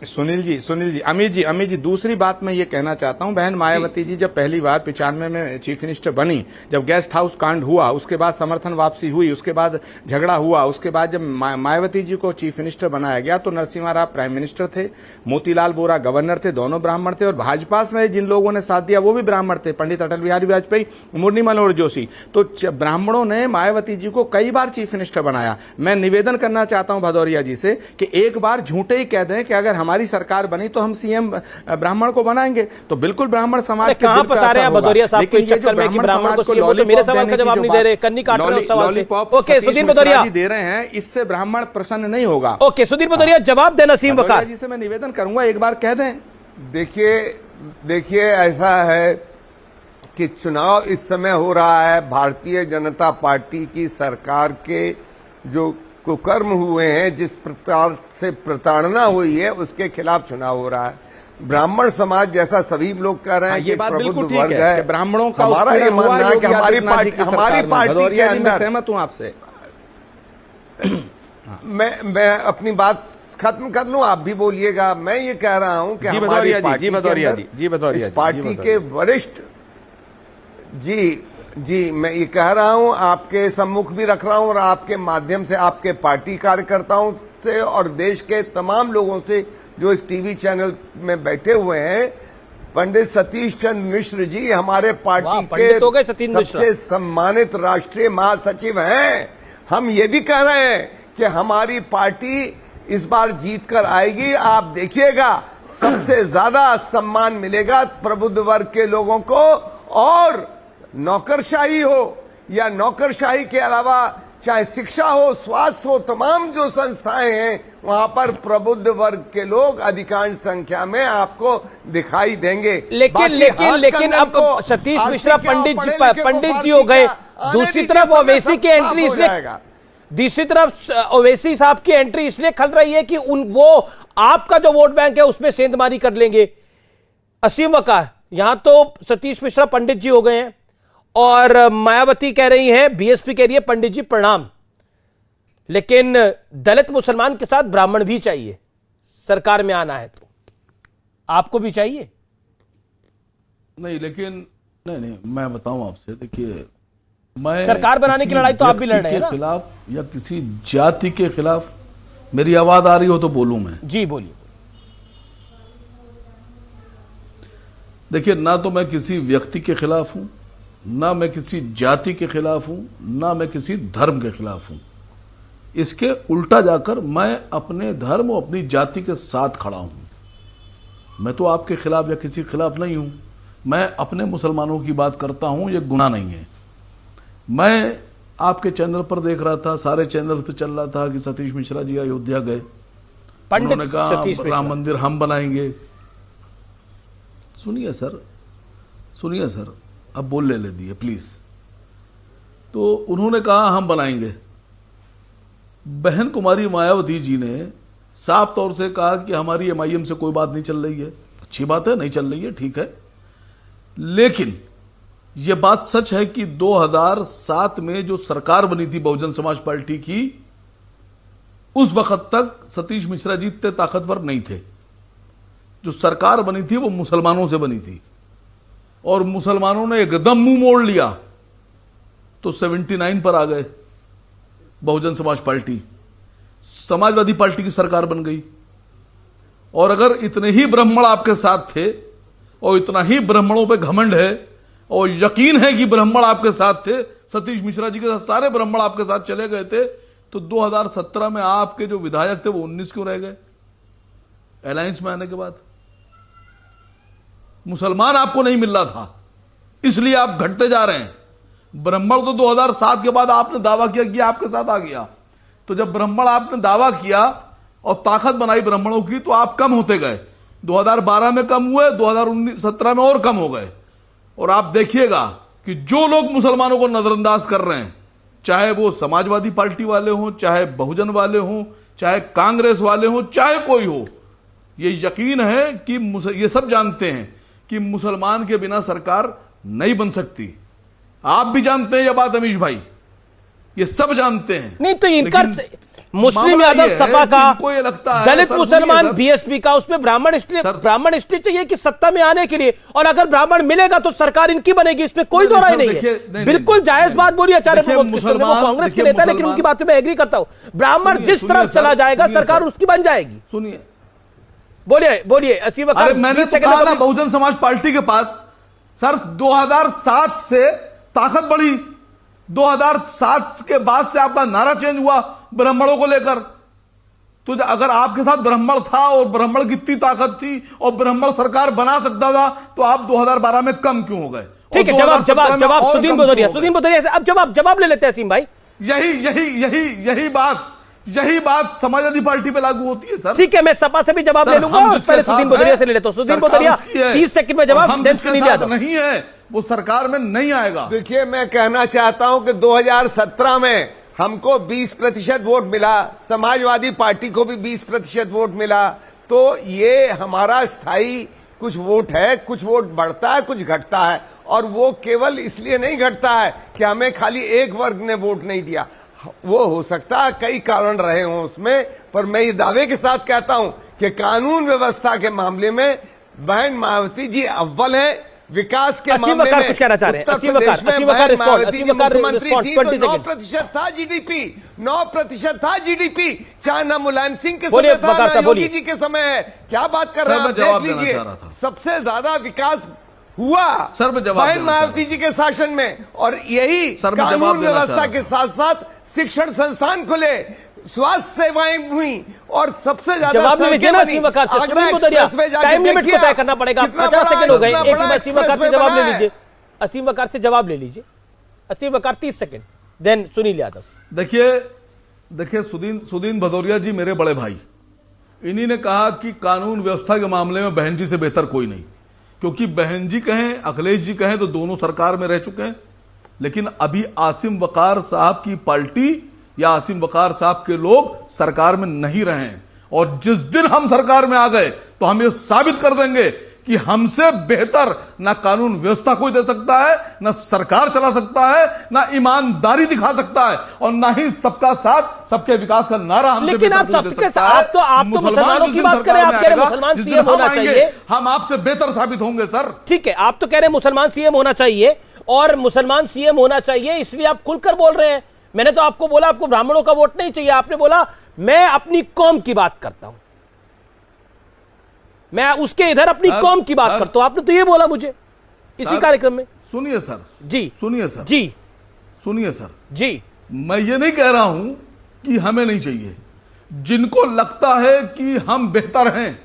सुनील जी, अमित जी, दूसरी बात मैं ये कहना चाहता हूं, बहन मायावती जी जब पहली बार 95 में चीफ मिनिस्टर बनी, जब गेस्ट हाउस कांड हुआ, उसके बाद समर्थन वापसी हुई, उसके बाद झगड़ा हुआ, उसके बाद जब मायावती जी को चीफ मिनिस्टर बनाया गया तो नरसिम्हा राव प्राइम मिनिस्टर थे, मोतीलाल वोरा गवर्नर थे, दोनों ब्राह्मण थे, और भाजपा में जिन लोगों ने साथ दिया वो भी ब्राह्मण थे, पंडित अटल बिहारी वाजपेयी, मुरली मनोहर जोशी। तो ब्राह्मणों ने मायावती जी को कई बार चीफ मिनिस्टर बनाया। मैं निवेदन करना चाहता हूं भदौरिया जी से कि एक बार झूठे ही कह दें कि अगर हमारी सरकार बनी तो हम सीएम ब्राह्मण को बनाएंगे, तो बिल्कुल ब्राह्मण समाज के कहां पर सारे भदौरिया साहब के चक्कर में कि ब्राह्मण को सीएम, तो मेरे सवाल का जवाब नहीं दे रहे, कन्नी काट रहे हैं सवाल से। ओके, सुधीर भदौरिया दे रहे हैं, इससे ब्राह्मण प्रसन्न नहीं होगा। ओके, सुधीर भदौरिया जवाब देना। नसीम वकार जी से मैं निवेदन करूंगा, एक बार कह दें। देखिए ऐसा है कि चुनाव इस समय हो रहा है, भारतीय जनता पार्टी की सरकार के जो कुकर्म हुए हैं, जिस प्रकार से प्रताड़ना हुई है, उसके खिलाफ चुनाव हो रहा है। ब्राह्मण समाज जैसा सभी लोग कह रहे हैं ये कि बात प्रबुद्ध ठीक वर्ग है, ब्राह्मणों का हमारा ये मानना है कि हमारी पार्टी के अंदर, सहमत हूं आपसे। मैं अपनी बात खत्म कर लूं, आप भी बोलिएगा। मैं ये कह रहा हूं कि हमारी पार्टी के वरिष्ठ जी, मैं ये कह रहा हूं, आपके सम्मुख भी रख रहा हूं और आपके माध्यम से आपके पार्टी कार्यकर्ताओं से और देश के तमाम लोगों से जो इस टीवी चैनल में बैठे हुए हैं, पंडित सतीश चंद्र मिश्र जी हमारे पार्टी के सबसे सम्मानित राष्ट्रीय महासचिव हैं। हम ये भी कह रहे हैं कि हमारी पार्टी इस बार जीत कर आएगी। आप देखिएगा, सबसे ज्यादा सम्मान मिलेगा प्रबुद्ध वर्ग के लोगों को, और नौकरशाही हो या नौकरशाही के अलावा चाहे शिक्षा हो, स्वास्थ्य हो, तमाम जो संस्थाएं हैं वहां पर प्रबुद्ध वर्ग के लोग अधिकांश संख्या में आपको दिखाई देंगे। लेकिन अब सतीश मिश्रा पंडित जी हो गए, दूसरी तरफ ओवैसी की एंट्री ओवैसी साहब की एंट्री इसलिए खल रही है कि वो आपका जो वोट बैंक है उसमें सेंधमारी कर लेंगे। असीम वकार, यहां तो सतीश मिश्रा पंडित जी हो गए हैं और मायावती कह रही हैं, बीएसपी कह रही है पंडित जी प्रणाम, लेकिन दलित मुसलमान के साथ ब्राह्मण भी चाहिए सरकार में आना है, तो आपको भी चाहिए? नहीं, लेकिन नहीं, मैं बताऊं आपसे, देखिए, मैं सरकार बनाने की लड़ाई तो आप भी लड़ रहे हैं ना? खिलाफ या किसी जाति के खिलाफ मेरी आवाज आ रही हो तो बोलूं मैं? जी बोलिए। देखिए, ना तो मैं किसी व्यक्ति के खिलाफ हूं, ना मैं किसी जाति के खिलाफ हूं, ना मैं किसी धर्म के खिलाफ हूं। इसके उल्टा जाकर मैं अपने धर्म और अपनी जाति के साथ खड़ा हूं। मैं तो आपके खिलाफ या किसी के खिलाफ नहीं हूं। मैं अपने मुसलमानों की बात करता हूं, ये गुनाह नहीं है। मैं आपके चैनल पर देख रहा था, सारे चैनल पर चल रहा था कि सतीश मिश्रा जी अयोध्या गए, उन्होंने कहा राम मंदिर हम बनाएंगे। सुनिए सर, अब बोलने ले दिए प्लीज। तो उन्होंने कहा हम बनाएंगे। बहन कुमारी मायावती जी ने साफ तौर से कहा कि हमारी एमआईएम से कोई बात नहीं चल रही है। अच्छी बात है, नहीं चल रही है, ठीक है, लेकिन यह बात सच है कि 2007 में जो सरकार बनी थी बहुजन समाज पार्टी की, उस वक्त तक सतीश मिश्रा जी इतने ताकतवर नहीं थे। जो सरकार बनी थी वो मुसलमानों से बनी थी और मुसलमानों ने एकदम मुंह मोड़ लिया तो 79 पर आ गए बहुजन समाज पार्टी, समाजवादी पार्टी की सरकार बन गई। और अगर इतने ही ब्राह्मण आपके साथ थे और इतना ही ब्राह्मणों पे घमंड है और यकीन है कि ब्राह्मण आपके साथ थे, सतीश मिश्रा जी के साथ सारे ब्राह्मण आपके साथ चले गए थे, तो 2017 में आपके जो विधायक थे वो 19 क्यों रह गए अलायंस में आने के बाद? मुसलमान आपको नहीं मिल रहा था, इसलिए आप घटते जा रहे हैं। ब्राह्मण तो 2007 के बाद आपने दावा किया कि आपके साथ आ गया, तो जब ब्राह्मण आपने दावा किया और ताकत बनाई ब्राह्मणों की तो आप कम होते गए। 2012 में कम हुए, 2017 में और कम हो गए। और आप देखिएगा कि जो लोग मुसलमानों को नजरअंदाज कर रहे हैं, चाहे वो समाजवादी पार्टी वाले हों, चाहे बहुजन वाले हों, चाहे कांग्रेस वाले हों, चाहे कोई हो, ये यकीन है कि ये सब जानते हैं कि मुसलमान के बिना सरकार नहीं बन सकती। आप भी जानते हैं यह बात अमीश भाई, ये सब जानते हैं। नहीं तो इनका मुस्लिम यादव सपा का, दलित मुसलमान बीएसपी का, उसमें ब्राह्मण इसलिए चाहिए कि सत्ता में आने के लिए, और अगर ब्राह्मण मिलेगा तो सरकार इनकी बनेगी, इसमें कोई दो राय नहीं है। बिल्कुल जायज बात बोली आचार्य प्रमोद कृष्ण ने, वो कांग्रेस के नेता, लेकिन उनकी बात में एग्री करता हूं। ब्राह्मण जिस तरफ चला जाएगा सरकार उसकी बन जाएगी। सुनिए, बोलिए असीम वकार। मैंने तो कहा ना बहुजन समाज पार्टी के पास सर 2007 से ताकत बढ़ी, 2007 के बाद से आपका नारा चेंज हुआ ब्राह्मणों को लेकर। तो अगर आपके साथ ब्राह्मण था और ब्राह्मण की इतनी ताकत थी और ब्राह्मण सरकार बना सकता था, तो आप 2012 में कम क्यों हो गए? ठीक है, जवाब सुदीन भदौरिया से अब जवाब ले लेते हैं असीम भाई। यही बात समाजवादी पार्टी पे लागू होती है सर। ठीक है, मैं सपा से भी जवाब ले लूंगा और पहले सुदीन भदौरिया से ले लेता हूं। सुदीन भदौरिया 30 सेकंड में जवाब, नहीं है वो सरकार में नहीं आएगा। देखिए, मैं कहना चाहता हूं कि 2017 में हमको 20% वोट मिला, समाजवादी पार्टी को भी 20% वोट मिला, तो ये हमारा स्थायी कुछ वोट है, कुछ वोट बढ़ता है, कुछ घटता है, और वो केवल इसलिए नहीं घटता है कि हमें खाली एक वर्ग ने वोट नहीं दिया। वो हो सकता है कई कारण रहे हों उसमें, पर मैं ये दावे के साथ कहता हूं कि कानून व्यवस्था के मामले में बहन मायावती जी अव्वल है। विकास के मामले में कुछ कहना चाह रहे हैं उत्तर प्रदेश में बहन मायावती जी मुख्यमंत्री थी तो 9% था जीडीपी, 9% था जीडीपी, चाहे न मुलायम सिंह के समय था न योगी जी के समय है। क्या बात कर रहे हैं आप? देख लीजिए, सबसे ज्यादा विकास हुआ बहन मायावती जी के शासन में, और यही कानून व्यवस्था के साथ साथ शिक्षण संस्थान खुले, स्वास्थ्य सेवाएं हुई, और सबसे ज्यादा जवाब टाइम लिमिट को तय करना पड़ेगा। 50 सेकंड हो गए, एक बार असीम वकार से जवाब ले लीजिए। असीम वकार से जवाब ले लीजिए। असीम वकार 30 सेकंड, देन सुनील यादव। देखिए सुदीन भदौरिया जी मेरे बड़े भाई, इन्हीं ने कहा कि कानून व्यवस्था के मामले में बहन जी से बेहतर कोई नहीं, क्योंकि बहन जी कहें अखिलेश जी कहें तो दोनों सरकार में रह चुके हैं, लेकिन अभी आसिम वकार साहब की पार्टी या आसिम वकार साहब के लोग सरकार में नहीं रहे हैं। और जिस दिन हम सरकार में आ गए तो हम ये साबित कर देंगे कि हमसे बेहतर ना कानून व्यवस्था कोई दे सकता है, ना सरकार चला सकता है, ना ईमानदारी दिखा सकता है, और ना ही सबका साथ सबके विकास का नारा हमसे लेकिन आप तो मुसलमानों की बात करें, आप कह रहे मुसलमान सीएम होना चाहिए, हम आपसे बेहतर साबित होंगे सर। ठीक है, आप तो कह रहे मुसलमान सीएम होना चाहिए और मुसलमान सीएम होना चाहिए, इसलिए आप खुलकर बोल रहे हैं। मैंने तो आपको बोला आपको ब्राह्मणों का वोट नहीं चाहिए, आपने बोला मैं अपनी कौम की बात करता हूं, मैं उसके इधर अपनी कौम की बात करता हूं। आपने तो ये बोला मुझे इसी कार्यक्रम में। सुनिए सर जी, सुनिए सर जी, सुनिए सर जी, मैं ये नहीं कह रहा हूं कि हमें नहीं चाहिए। जिनको लगता है कि हम बेहतर हैं,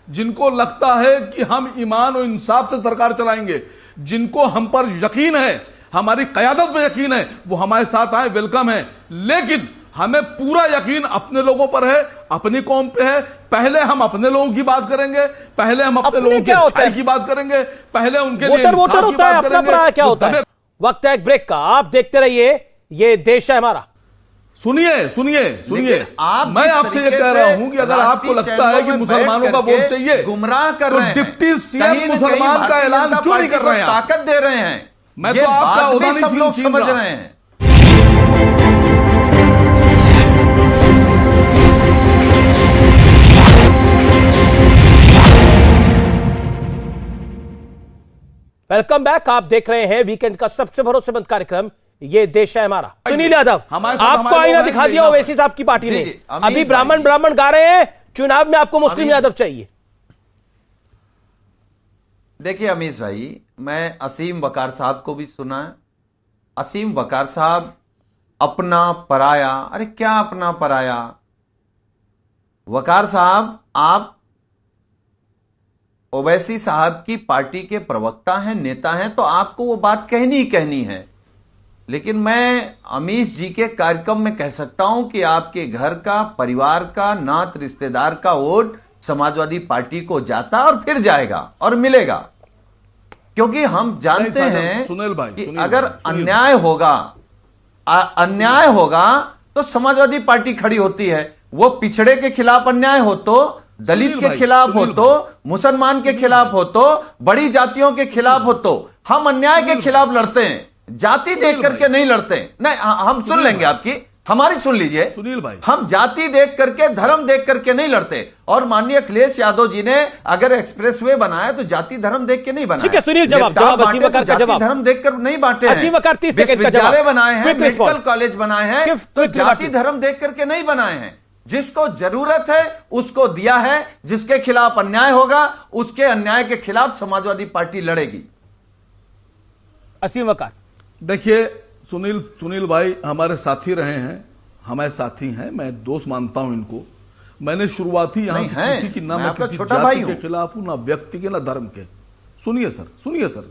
जिनको लगता है कि हम ईमान और इंसाफ से सरकार चलाएंगे, जिनको हम पर यकीन है, हमारी कयादत में यकीन है, वो हमारे साथ आए, वेलकम है। लेकिन हमें पूरा यकीन अपने लोगों पर है, अपनी कौम पे है। पहले हम अपने लोगों की बात करेंगे, पहले हम अपने लोगों की अच्छाई की बात करेंगे, पहले उनके लिए वोटर होता है, अपना क्या होता है। वक्त है एक ब्रेक का, आप देखते रहिए ये देश है हमारा। सुनिए सुनिए सुनिए, आप मैं आपसे ये कह रहा हूं कि अगर आपको लगता है कि मुसलमानों का वोट चाहिए, गुमराह कर रहे हैं, तो डिप्टी सीएम मुसलमान का ऐलान क्यों नहीं कर रहे हैं? ताकत दे रहे हैं। मैं तो आपका ओहदा नहीं सब लोग छीन समझ रहा। रहे हैं। Welcome back. आप देख रहे हैं वीकेंड का सबसे भरोसेमंद कार्यक्रम ये देश है हमारा। सुनील यादव, आपको आईना दिखा दिया ओवैसी साहब की पार्टी ने। अभी ब्राह्मण गा रहे हैं, चुनाव में आपको मुस्लिम यादव चाहिए। देखिए अमीश भाई, मैं असीम वकार साहब को भी सुना है। असीम वकार साहब अपना पराया, अरे क्या अपना पराया? वकार साहब, आप ओवैसी साहब की पार्टी के प्रवक्ता हैं, नेता हैं, तो आपको वो बात कहनी ही कहनी है। लेकिन मैं अमीश जी के कार्यक्रम में कह सकता हूं कि आपके घर का, परिवार का, नात रिश्तेदार का वोट समाजवादी पार्टी को जाता और फिर जाएगा और मिलेगा, क्योंकि हम जानते हैं कि अगर अन्याय होगा तो समाजवादी पार्टी खड़ी होती है। वो पिछड़े के खिलाफ अन्याय हो तो, दलित के खिलाफ हो तो, मुसलमान के खिलाफ हो तो, बड़ी जातियों के खिलाफ हो तो, हम अन्याय के खिलाफ लड़ते हैं, जाति देख करके नहीं लड़ते। नहीं, हम सुन लेंगे आपकी, हमारी सुन लीजिए सुनील भाई। हम जाति देख करके, धर्म देख करके नहीं लड़ते। और माननीय अखिलेश यादव जी ने अगर एक्सप्रेसवे बनाया तो जाति धर्म देख के नहीं बनाया। ठीक है सुनील, जवाब असीम वकार का जवाब। धर्म देखकर नहीं बांटे हैं। असीम वकार 30 सेकंड का जवाब। विश्वविद्यालय बनाए हैं, मेडिकल कॉलेज बनाए हैं, तो जाति धर्म देख करके नहीं बनाए हैं। जिसको जरूरत है उसको दिया है। जिसके खिलाफ अन्याय होगा उसके अन्याय के खिलाफ समाजवादी पार्टी लड़ेगी। असीम वकार, देखिए सुनील भाई हमारे साथी रहे हैं, हमारे साथी हैं, मैं दोस्त मानता हूं इनको। मैंने शुरुआत ही यहां से की थी कि ना मैं किसी जाति के खिलाफ हूं, ना व्यक्ति के, ना धर्म के। सुनिए सर,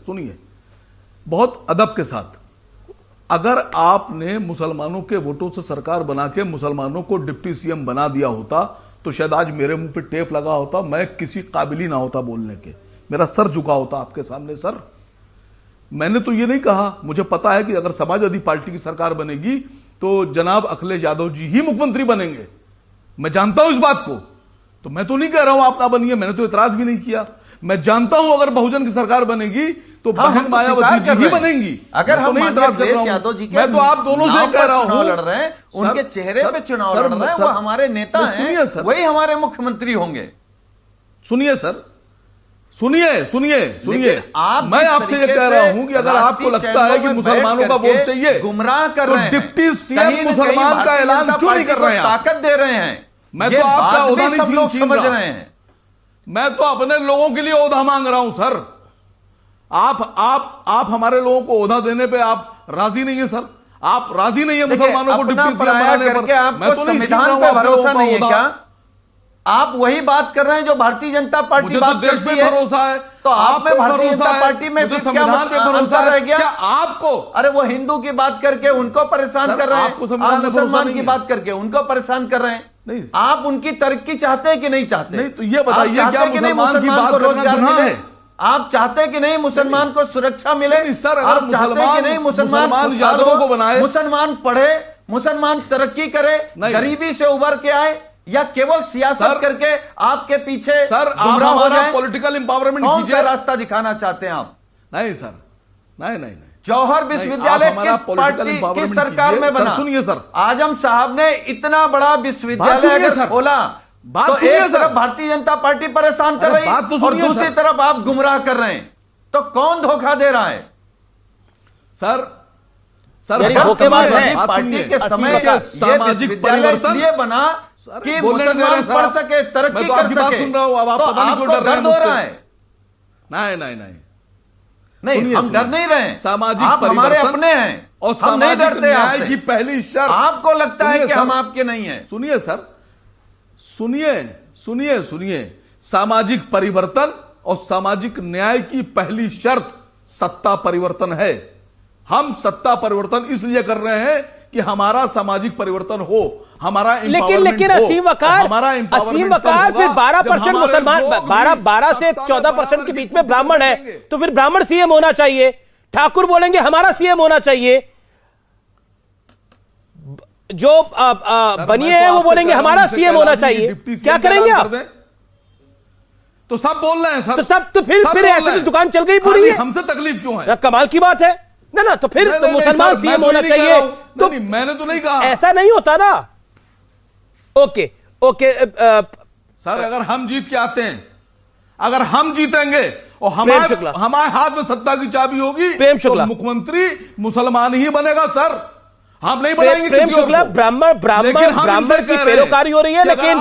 बहुत अदब के साथ। अगर आपने मुसलमानों के वोटों से सरकार बना के मुसलमानों को डिप्टी सीएम बना दिया होता तो शायद आज मेरे मुंह पे टेप लगा होता, मैं किसी काबिल ही ना होता बोलने के, मेरा सर झुका होता आपके सामने। सर, मैंने तो ये नहीं कहा, मुझे पता है कि अगर समाजवादी पार्टी की सरकार बनेगी तो जनाब अखिलेश यादव जी ही मुख्यमंत्री बनेंगे, मैं जानता हूं इस बात को। तो मैं तो नहीं कह रहा हूं आप ना बनिए, मैंने तो इतराज भी नहीं किया। मैं जानता हूं अगर बहुजन की सरकार बनेगी तो बहन मायावती जी ही बनेंगी। अगर हम अखिलेश यादव जी के, मैं तो आप दोनों से कह रहा हूं, लड़ रहे हैं, उनके चेहरे पे चुनाव लड़ रहे हैं, वो हमारे नेता हैं, वही हमारे मुख्यमंत्री होंगे। सुनिए सर, सुनिए, मैं आपसे ये कह रहा हूं कि अगर आपको लगता है कि मुसलमानों का वोट चाहिए, गुमराह कर रहे हैं, डिप्टी सीएम मुसलमान का ऐलान क्यों नहीं कर रहे हैं? ताकत दे रहे हैं। मैं तो आपका ओहदा नहीं समझ रहे हैं। मैं तो अपने लोगों के लिए ओहदा मांग रहा हूं सर। आप हमारे लोगों को ओहदा देने पे आप राजी नहीं है सर? आप राजी नहीं है मुसलमानों को डिप्टी सीएम बनाने पर? आपको संविधान पे भरोसा नहीं है क्या? आप वही बात कर रहे हैं जो भारतीय जनता पार्टी बात करती है। भरोसा है तो आप में भारतीय जनता पार्टी में संविधान पे भरोसा रह गया? क्या आपको? अरे वो हिंदू की बात करके उनको परेशान कर रहे हैं, आप मुसलमान की बात करके उनको परेशान कर रहे हैं। नहीं, आप उनकी तरक्की चाहते हैं कि नहीं चाहते? नहीं, तो ये बताइए क्या मुसलमान को रोजगार मिले? आप चाहते हैं कि नहीं मुसलमान को सुरक्षा मिले? आप चाहते हैं कि नहीं मुसलमान यादवों को बनाए, मुसलमान पढ़े, मुसलमान तरक्की करे, गरीबी से उभर के आए, या केवल सियासत करके आपके पीछे गुमराह हो जाए? पॉलिटिकल एम्पावरमेंट कौन सा रास्ता दिखाना चाहते हैं आप? नहीं सर, नहीं। जौहर विश्वविद्यालय किस पार्टी की सरकार में बना? सुनिए सर, आजम साहब ने इतना बड़ा विश्वविद्यालय अगर खोला तो एक तरफ भारतीय जनता पार्टी परेशान कर रही और दूसरी तरफ आप गुमराह कर रहे हैं, तो कौन धोखा दे रहा है? सर समाजवादी पार्टी के समय सामाजिक परिवर्तन इसलिए बना कि मुसलमान पढ़ सके, तरक्की कर सके, तो आपको दर्द हो रहा है? नहीं, हम डर नहीं रहे। सामाजिक आप हमारे अपने हैं और हम नहीं डरते आपसे। की पहली शर्त आपको लगता है कि हम आपके नहीं हैं। सुनिए सर, सुनिए, सामाजिक परिवर्तन और सामाजिक न्याय की पहली शर्त सत्ता परिवर्तन है। हम सत्ता परिवर्तन इसलिए कर रहे हैं कि हमारा सामाजिक परिवर्तन हो, हमारा लेकिन असीम वकार फिर 12% मुसलमान, 12 से 14% के बीच में ब्राह्मण है, तो फिर ब्राह्मण सीएम होना चाहिए। ठाकुर बोलेंगे हमारा सीएम होना चाहिए। जो बनिए हैं वो बोलेंगे हमारा सीएम होना चाहिए, क्या करेंगे आप? तो सब बोल रहे हैं सर, तो सब तो फिर ऐसे तो दुकान चल गई पूरी है। हमसे तकलीफ क्यों है? कमाल की बात है ना तो फिर तो मुसलमान सीएम होना चाहिए। तो मैंने तो नहीं कहा, ऐसा नहीं होता ना। ओके सर, अगर हम जीत के आते हैं, अगर हम जीतेंगे और हमारे हाथ में सत्ता की चाबी होगी, तो मुख्यमंत्री मुसलमान ही बनेगा सर, हम नहीं बनाएंगे। प्रेम शुक्ला ब्राह्मण की पैरोकारी हो रही है, लेकिन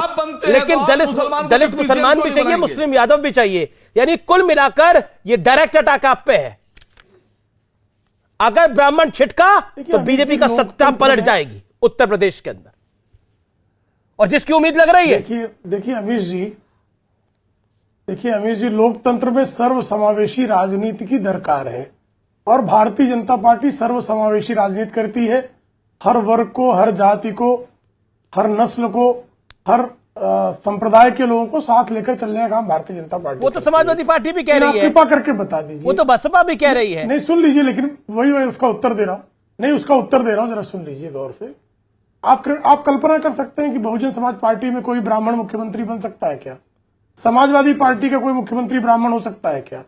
दलित मुसलमान भी चाहिए, मुस्लिम यादव भी चाहिए, यानी कुल मिलाकर ये डायरेक्ट अटैक आप पे है। अगर ब्राह्मण छिटका तो बीजेपी का सत्ता पलट जाएगी उत्तर प्रदेश के अंदर, और जिसकी उम्मीद लग रही है। देखिए अमीश जी, लोकतंत्र में सर्वसमावेशी राजनीति की दरकार है, और भारतीय जनता पार्टी सर्वसमावेशी राजनीति करती है। हर वर्ग को, हर जाति को, हर नस्ल को, हर संप्रदाय के लोगों को साथ लेकर चलने का काम भारतीय जनता पार्टी। वो तो समाजवादी पार्टी भी कह रही है, कृपा करके बता दीजिए। वो तो बसपा भी कह रही है। नहीं, सुन लीजिए, लेकिन वही मैं उसका उत्तर दे रहा हूं। नहीं, उसका उत्तर दे रहा हूं, जरा सुन लीजिए गौर से। आप कल्पना कर सकते हैं कि बहुजन समाज पार्टी में कोई ब्राह्मण मुख्यमंत्री बन सकता है क्या? समाजवादी पार्टी का कोई मुख्यमंत्री ब्राह्मण हो सकता है क्या?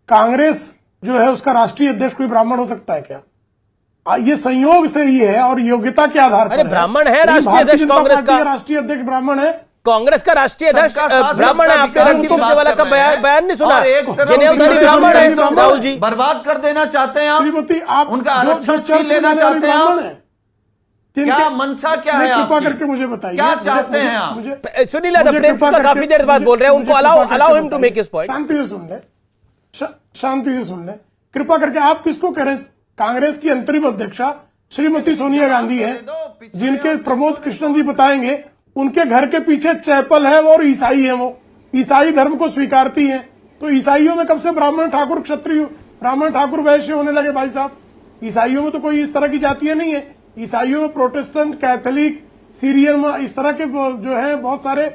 कांग्रेस जो है उसका राष्ट्रीय अध्यक्ष कोई ब्राह्मण हो सकता है क्या? ये संयोग से ही है और योग्यता के आधार पर। अरे ब्राह्मण है राष्ट्रीय अध्यक्ष कांग्रेस का, राष्ट्रीय अध्यक्ष ब्राह्मण है, कांग्रेस का राष्ट्रीय अध्यक्ष ब्राह्मण है। आपने रणदीप सुरजेवाला का बयान नहीं सुना? ब्राह्मण है राहुल जी, बर्बाद कर देना चाहते हैं आप, श्रीमती, आप उनका आरक्षण छीन लेना चाहते हैं आप। क्या मनसा क्या है? कृपा करके मुझे बताइए, क्या चाहते हैं आप? सुनील यादव काफी देर बाद बोल रहे हैं, उनको allow him to make his point. शांति से सुन ले। कृपा करके आप किसको कह रहे हैं? कांग्रेस की अंतरिम अध्यक्षा श्रीमती सोनिया गांधी है, जिनके प्रमोद कृष्णन जी बताएंगे, उनके घर के पीछे चैपल है और ईसाई है, वो ईसाई धर्म को स्वीकारती हैं। तो ईसाइयों में कब से ब्राह्मण ठाकुर क्षत्रिय, ब्राह्मण ठाकुर वैश्य होने लगे भाई साहब? ईसाइयों में तो कोई इस तरह की जातियां नहीं है। ईसाइयों में प्रोटेस्टेंट, कैथोलिक, सीरियन, इस तरह के जो है बहुत सारे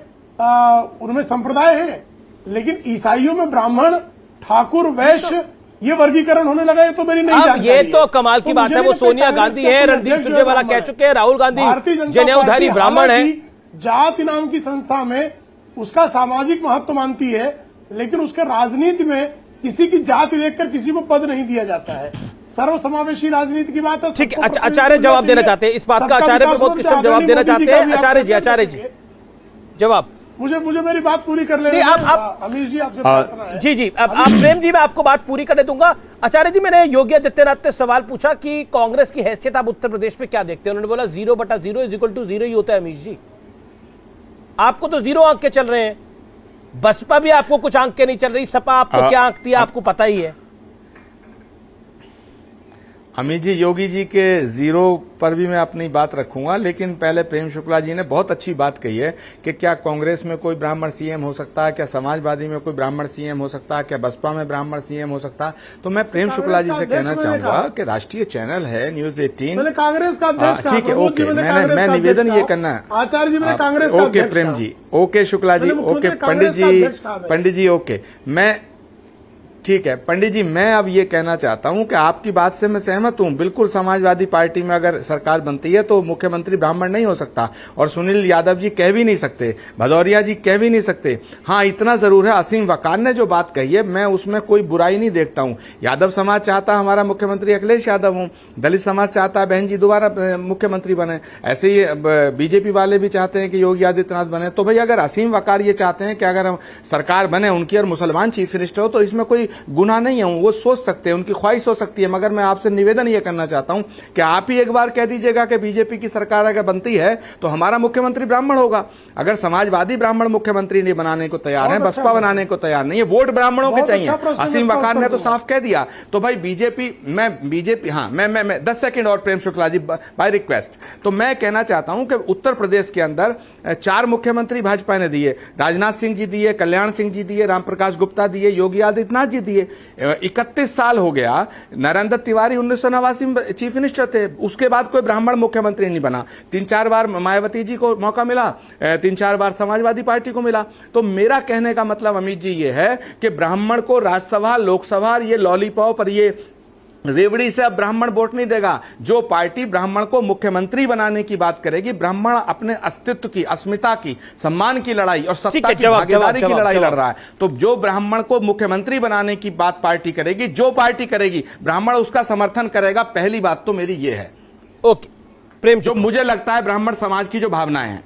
उनमें संप्रदाय हैं, लेकिन ईसाइयों में ब्राह्मण, ठाकुर, वैश्य ये वर्गीकरण होने लगा। ये तो मेरी नहीं जानकारी है। ये तो कमाल की बात है। वो सोनिया गांधी है, रणदीप सुरजेवाला कह चुके हैं, राहुल गांधी जनेऊधारी ब्राह्मण है। जाति नाम की संस्था में उसका सामाजिक महत्व मानती है, लेकिन उसके राजनीति में किसी की जाति देखकर किसी को पद नहीं दिया जाता है। सर्वसमावेशी राजनीति की बात है। ठीक है, आचार्य जवाब देना चाहते हैं इस बात का। आचार्य प्रमोद कृष्ण जवाब देना चाहते हैं। आचार्य जी जवाब। मुझे मेरी बात पूरी कर लेने। आप अमीश जी आपसे प्रार्थना है। जी अब आप प्रेम जी, मैं आपको बात पूरी करने दूंगा। आचार्य जी, मैंने योगी आदित्यनाथ से सवाल पूछा कि कांग्रेस की हैसियत आप उत्तर प्रदेश में क्या देखते हैं? उन्होंने बोला 0/0 = 0 ही होता है। अमीश जी, आपको तो 0 आंक के चल रहे हैं, बसपा भी आपको कुछ आंक के नहीं चल रही, सपा आपको क्या आंकती है आपको पता ही है। अमित जी, योगी जी के 0 पर भी मैं अपनी बात रखूंगा, लेकिन पहले प्रेम शुक्ला जी ने बहुत अच्छी बात कही है कि क्या कांग्रेस में कोई ब्राह्मण सीएम हो सकता है, क्या समाजवादी में कोई ब्राह्मण सीएम हो सकता है, क्या बसपा में ब्राह्मण सीएम हो सकता है। तो मैं प्रेम शुक्ला जी से कहना चाहूंगा कि राष्ट्रीय चैनल है न्यूज 18, कांग्रेस का अध्यक्ष, ठीक है, ओके, मैं निवेदन ये करना है आचार्य जी, मैंने Congress, okay Prem ji, okay Shukla ji, okay पंडित जी, ओके, मैं ठीक है पंडित जी, मैं अब ये कहना चाहता हूं कि आपकी बात से मैं सहमत हूं। बिल्कुल, समाजवादी पार्टी में अगर सरकार बनती है तो मुख्यमंत्री ब्राह्मण नहीं हो सकता, और सुनील यादव जी कह भी नहीं सकते, भदौरिया जी कह भी नहीं सकते। हाँ, इतना जरूर है, असीम वकार ने जो बात कही है मैं उसमें कोई बुराई नहीं देखता हूं। यादव समाज चाहता हमारा मुख्यमंत्री अखिलेश यादव हूं, दलित समाज चाहता है बहन जी दोबारा मुख्यमंत्री बने, ऐसे ही बीजेपी वाले भी चाहते हैं कि योगी आदित्यनाथ बने। तो भाई, अगर असीम वकार ये चाहते हैं कि अगर हम सरकार बने उनकी और मुसलमान चीफ मिनिस्टर हो, तो इसमें कोई गुनाह नहीं है, वो सोच सकते हैं, उनकी ख्वाहिश हो सकती है। मगर मैं आपसे निवेदन ये करना चाहता हूं कि आप ही एक बार कह दीजिएगा कि बीजेपी की सरकार अगर बनती है तो हमारा मुख्यमंत्री ब्राह्मण होगा। अगर समाजवादी ब्राह्मण मुख्यमंत्री नहीं बनाने को तैयार है, बसपा बनाने को तैयार नहीं है, वोट ब्राह्मणों के चाहिए, असीम वकार ने तो साफ कह दिया। तो भाई बीजेपी हाँ, मैं 10 सेकंड और प्रेम शुक्ला जी बाय रिक्वेस्ट। तो मैं कहना चाहता हूं कि उत्तर प्रदेश के अंदर 4 मुख्यमंत्री भाजपा ने दिए, राजनाथ सिंह जी दिए, कल्याण सिंह जी दिए, रामप्रकाश गुप्ता दिए, योगी आदित्यनाथ जी दिए। 31 साल हो गया, नरेंद्र तिवारी 1989 में चीफ मिनिस्टर थे, उसके बाद कोई ब्राह्मण मुख्यमंत्री नहीं बना। 3-4 बार मायावती जी को मौका मिला, 3-4 बार समाजवादी पार्टी को मिला। तो मेरा कहने का मतलब अमित जी ये है कि ब्राह्मण को राज्यसभा, लोकसभा, ये लॉलीपॉप और ये रेवड़ी से अब ब्राह्मण वोट नहीं देगा। जो पार्टी ब्राह्मण को मुख्यमंत्री बनाने की बात करेगी, ब्राह्मण अपने अस्तित्व की, अस्मिता की, सम्मान की लड़ाई और सत्ता की भागीदारी की लड़ाई लड़ रहा है, तो जो ब्राह्मण को मुख्यमंत्री बनाने की बात पार्टी करेगी, जो पार्टी करेगी, ब्राह्मण उसका समर्थन करेगा। पहली बात तो मेरी ये है। ओके प्रेम, जो मुझे लगता है ब्राह्मण समाज की जो भावनाएं हैं।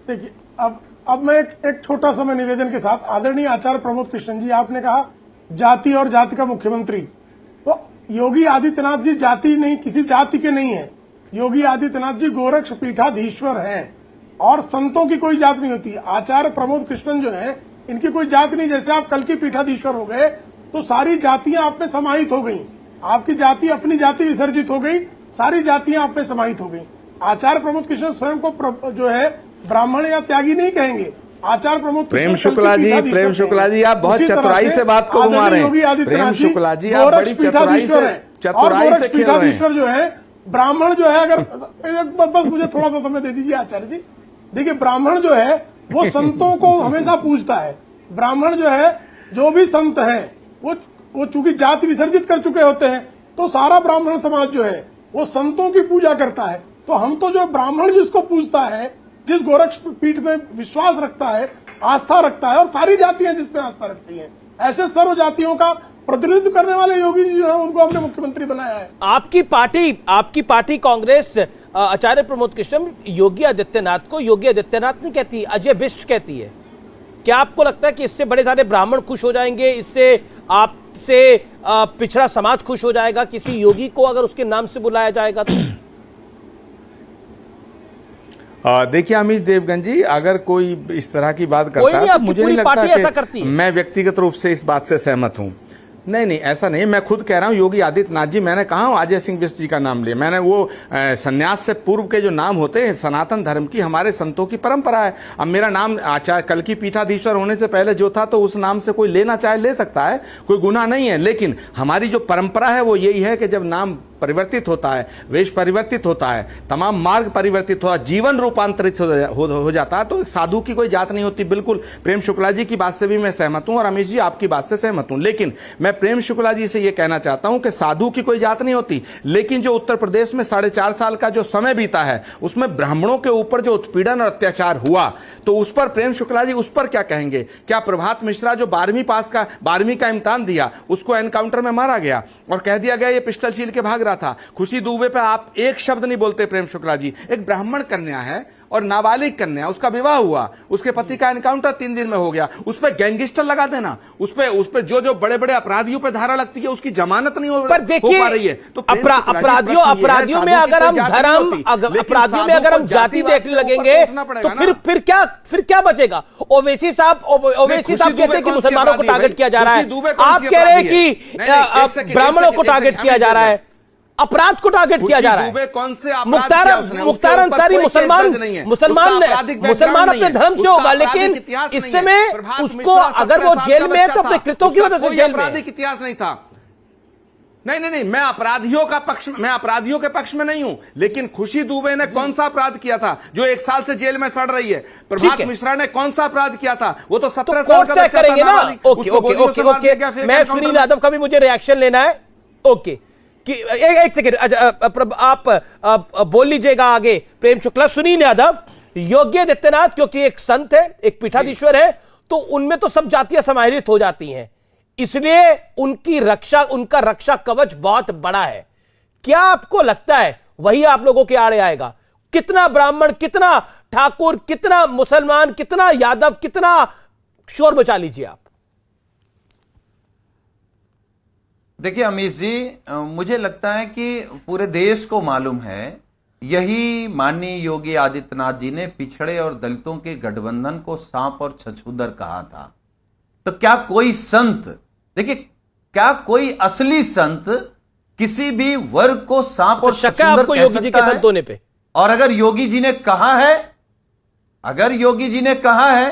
देखिए, अब मैं एक छोटा सा निवेदन के साथ, आदरणीय आचार्य प्रमोद कृष्णन जी, आपने कहा जाति और जाति का मुख्यमंत्री, तो योगी आदित्यनाथ जी जाति नहीं, किसी जाति के नहीं है। योगी आदित्यनाथ जी गोरक्ष पीठाधीश्वर हैं और संतों की कोई जात नहीं होती। आचार्य प्रमोद कृष्णन जो है, इनकी कोई जात नहीं। जैसे आप कल की पीठाधीश्वर हो गए तो सारी जातियां आप में समाहित हो गई, आपकी जाति अपनी जाति विसर्जित हो गई, सारी जातियां आप में समाहित हो गई। आचार्य प्रमोद कृष्णन स्वयं को जो है ब्राह्मण या त्यागी नहीं कहेंगे। आचार्य प्रमोद प्रेम शुक्ला जी, आप बहुत चतुराई से बात को घुमा रहे हैं। प्रेम शुक्ला जी, आप बड़ी चतुराई से खेल रहे हैं। जो है ब्राह्मण जो है, अगर बस मुझे थोड़ा सा समय दे दीजिए आचार्य जी। देखिए, ब्राह्मण जो है वो संतों को हमेशा पूजता है। ब्राह्मण जो है, जो भी संत है, वो चूंकि जाति विसर्जित कर चुके होते हैं, तो सारा ब्राह्मण समाज जो है वो संतों की पूजा करता है। तो हम तो जो ब्राह्मण जिसको पूजता है, जिस गोरक्ष पीठ में विश्वास रखता है, आस्था रखता है, और सारी जातियां जिसमें आस्था रखती हैं, ऐसे सर्व जातियों का प्रतिनिधित्व करने वाले योगी जी जो है, उनको हमने मुख्यमंत्री बनाया है। आपकी पार्टी कांग्रेस आचार्य प्रमोद कृष्णन योगी आदित्यनाथ को योगी आदित्यनाथ नहीं कहती, अजय बिष्ट कहती है। क्या आपको लगता है कि इससे बड़े सारे ब्राह्मण खुश हो जाएंगे, इससे आपसे पिछड़ा समाज खुश हो जाएगा, किसी योगी को अगर उसके नाम से बुलाया जाएगा तो? देखिए अमीश देवगन जी, अगर कोई इस तरह की बात करता है तो मुझे नहीं लगता कि मैं व्यक्तिगत रूप से इस बात से सहमत हूं। नहीं, ऐसा नहीं। मैं खुद कह रहा हूं योगी आदित्यनाथ जी, मैंने कहा अजय सिंह बिष्ट जी का नाम लिया। मैंने वो सन्यास से पूर्व के जो नाम होते हैं, सनातन धर्म की, हमारे संतों की परंपरा है। अब मेरा नाम आचार्य कल की पीठाधीश्वर होने से पहले जो था, तो उस नाम से कोई लेना चाहे ले सकता है, कोई गुनाह नहीं है। लेकिन हमारी जो परंपरा है वो यही है कि जब नाम परिवर्तित होता है, वेश परिवर्तित होता है, तमाम मार्ग परिवर्तित होता है, जीवन रूपांतरित हो जाता है, तो एक साधु की कोई जात नहीं होती। बिल्कुल प्रेम शुक्ला जी की बात से भी मैं सहमत हूं और अमीश जी आपकी बात से सहमत हूं। लेकिन मैं प्रेम शुक्ला जी से यह कहना चाहता हूं कि साधु की कोई जात नहीं होती। लेकिन जो उत्तर प्रदेश में 4.5 साल का जो समय बीता है, उसमें ब्राह्मणों के ऊपर जो उत्पीड़न और अत्याचार हुआ, तो उस पर प्रेम शुक्ला जी उस पर क्या कहेंगे? क्या प्रभात मिश्रा जो 12वीं का इम्तिहान दिया, उसको एनकाउंटर में मारा गया और कह दिया गया ये पिस्टल छील के भाग रहा था। खुशी दुबे पे आप एक शब्द नहीं बोलते प्रेम शुक्ला जी। एक ब्राह्मण कन्या है और नाबालिग कन्या, उसका विवाह हुआ, उसके पति का एनकाउंटर 3 दिन में हो गया, उस पर गैंगस्टर लगा देना, उस पे जो बड़े बड़े अपराधियों पे धारा लगती है, उसकी जमानत नहीं हो पा रही है। तो अपराधियों में अगर हम धर्म, अपराधियों में अगर हम जाति देखने लगेंगे तो फिर क्या बचेगा? ओवैसी साहब कहते हैं कि मुसलमानों को टारगेट किया जा रहा है, आप कह रहे हैं कि ब्राह्मणों को टारगेट किया जा रहा है, अपराध को टारगेट किया जा रहा है। कौन से मुख्तार अंसारी मुसलमान अपने धर्म से होगा, लेकिन इस समय उसको अगर वो जेल में है तो अपने कृत्यों की वजह से जेल में। आपराधिक इतिहास नहीं था। नहीं, मैं अपराधियों के पक्ष में नहीं हूं। लेकिन खुशी दुबे ने कौन सा अपराध किया था जो 1 साल से जेल में सड़ रही है? प्रभात मिश्रा ने कौन सा अपराध किया था? वो तो 17 साल का बच्चा करेंगे ना। ओके, मैं सुनील यादव का भी मुझे रिएक्शन लेना है। ओके, एक सेकेंड, आप बोल लीजिएगा आगे। प्रेम शुक्ला, सुनील यादव, योगी आदित्यनाथ क्योंकि एक संत है, एक पीठाधीश्वर है, तो उनमें तो सब जातियां समाहित हो जाती हैं, इसलिए उनका रक्षा कवच बहुत बड़ा है। क्या आपको लगता है वही आप लोगों के आड़े आएगा? कितना ब्राह्मण, कितना ठाकुर, कितना मुसलमान, कितना यादव, कितना शोर बचा लीजिए आप। देखिए अमीश जी, मुझे लगता है कि पूरे देश को मालूम है, यही माननीय योगी आदित्यनाथ जी ने पिछड़े और दलितों के गठबंधन को सांप और छछूदर कहा था। तो क्या कोई संत, देखिए, क्या कोई असली संत किसी भी वर्ग को सांप और छछूदर कह सकता है? और अगर योगी जी ने कहा है,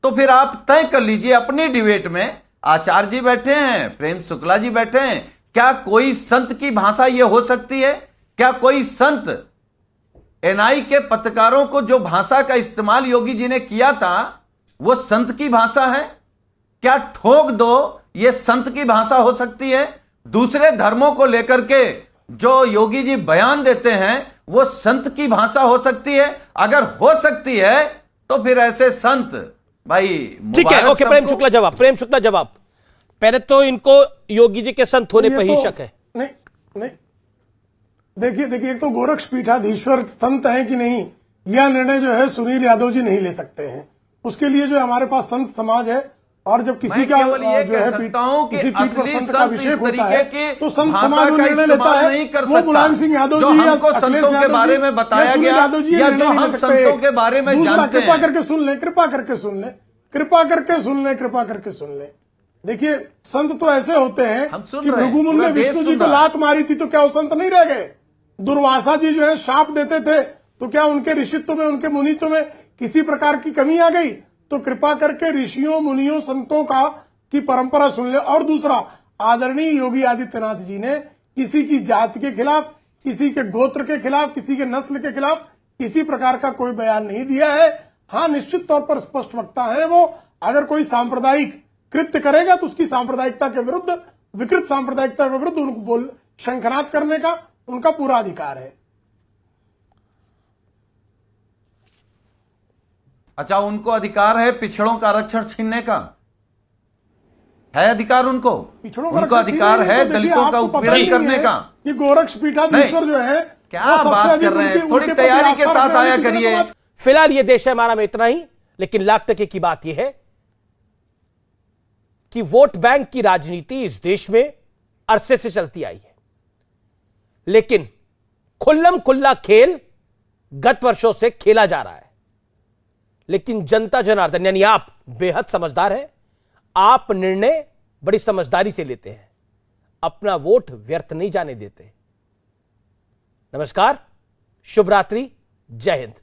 तो फिर आप तय कर लीजिए अपनी डिबेट में। आचार्य जी बैठे हैं, प्रेम शुक्ला जी बैठे हैं, क्या कोई संत की भाषा यह हो सकती है? क्या कोई संत एनआई के पत्रकारों को जो भाषा का इस्तेमाल योगी जी ने किया था वो संत की भाषा है? क्या ठोक दो ये संत की भाषा हो सकती है? दूसरे धर्मों को लेकर के जो योगी जी बयान देते हैं वो संत की भाषा हो सकती है? अगर हो सकती है तो फिर ऐसे संत भाई ठीक है। मुबारक ओके, प्रेम सबको। शुक्ला जवाब। पहले तो इनको योगी जी के संत होने पर ही तो- शक है। नहीं, देखिए एक तो गोरक्षपीठाधीश्वर संत हैं कि नहीं, यह निर्णय जो है सुनील यादव जी नहीं ले सकते हैं। उसके लिए जो हमारे पास संत समाज है, और जब किसी मैं का केवल ये जो कह है सकता हूं कि किसी पीठ पर असली संत का संत अभिषेक इस होता तरीके है की तो संत भाषा समाज वो का निर्णय लेता इस्तेमाल है। नहीं कर वो सकता। मुलायम सिंह यादव जो जी या हमको अखिलेश संतों के यादव बारे जी में बताया या सुनील गया, यादव जी ये या निर्णय जो नहीं हम ले सकते। संतों के बारे में दूसरा, जानते कृपा हैं। करके सुन लें, कृपा करके सुन लें। देखिए संत तो ऐसे होते हैं हम सुन कि रहे हैं, भृगुमुनि पूरा ने देश विष्णु सुन जी को रहा है। लात मारी थी तो क्या वो संत नहीं रह गए? दुर्वासा जी जो है शाप देते थे तो क्या उनके ऋषित्व में, उनके मुनित्व में किसी प्रकार की कमी आ गई? तो कृपा करके ऋषियों मुनियों संतों की परंपरा सुन ले। और दूसरा, आदरणीय योगी आदित्यनाथ जी ने किसी की जाति के खिलाफ, किसी के गोत्र के खिलाफ, किसी के नस्ल के खिलाफ किसी प्रकार का कोई बयान नहीं दिया है। हाँ, निश्चित तौर पर स्पष्ट वक्ता है वो। अगर कोई सांप्रदायिक कृत्य करेगा तो उसकी सांप्रदायिकता के विरुद्ध, विकृत सांप्रदायिकता के विरुद्ध उनको बोल शंखनाद करने का उनका पूरा अधिकार है। अच्छा, उनको अधिकार है पिछड़ों का आरक्षण छीनने का? है अधिकार उनको? पिछड़ों का उनको आरक्षण अधिकार छीनने है तो देखिए, दलितों का आपको पता उत्पीड़न ही करने है का? कि गोरक्षपीठाधीश्वर जो है क्या वो सबसे बात अधिक कर रहे हैं? उनके- थोड़ी उनके प्रति तैयारी के आस्था साथ रखने आया वाली करिए। समाज- फिलहाल ये देश है हमारा में इतना ही, लेकिन लाख टके की बात यह है कि वोट बैंक की राजनीति इस देश में अरसे से चलती आई है, लेकिन खुल्लम खुल्ला खेल गत वर्षों से खेला जा रहा है। लेकिन जनता जनार्दन यानी आप बेहद समझदार हैं। आप निर्णय बड़ी समझदारी से लेते हैं, अपना वोट व्यर्थ नहीं जाने देते। नमस्कार, शुभ रात्रि, जय हिंद।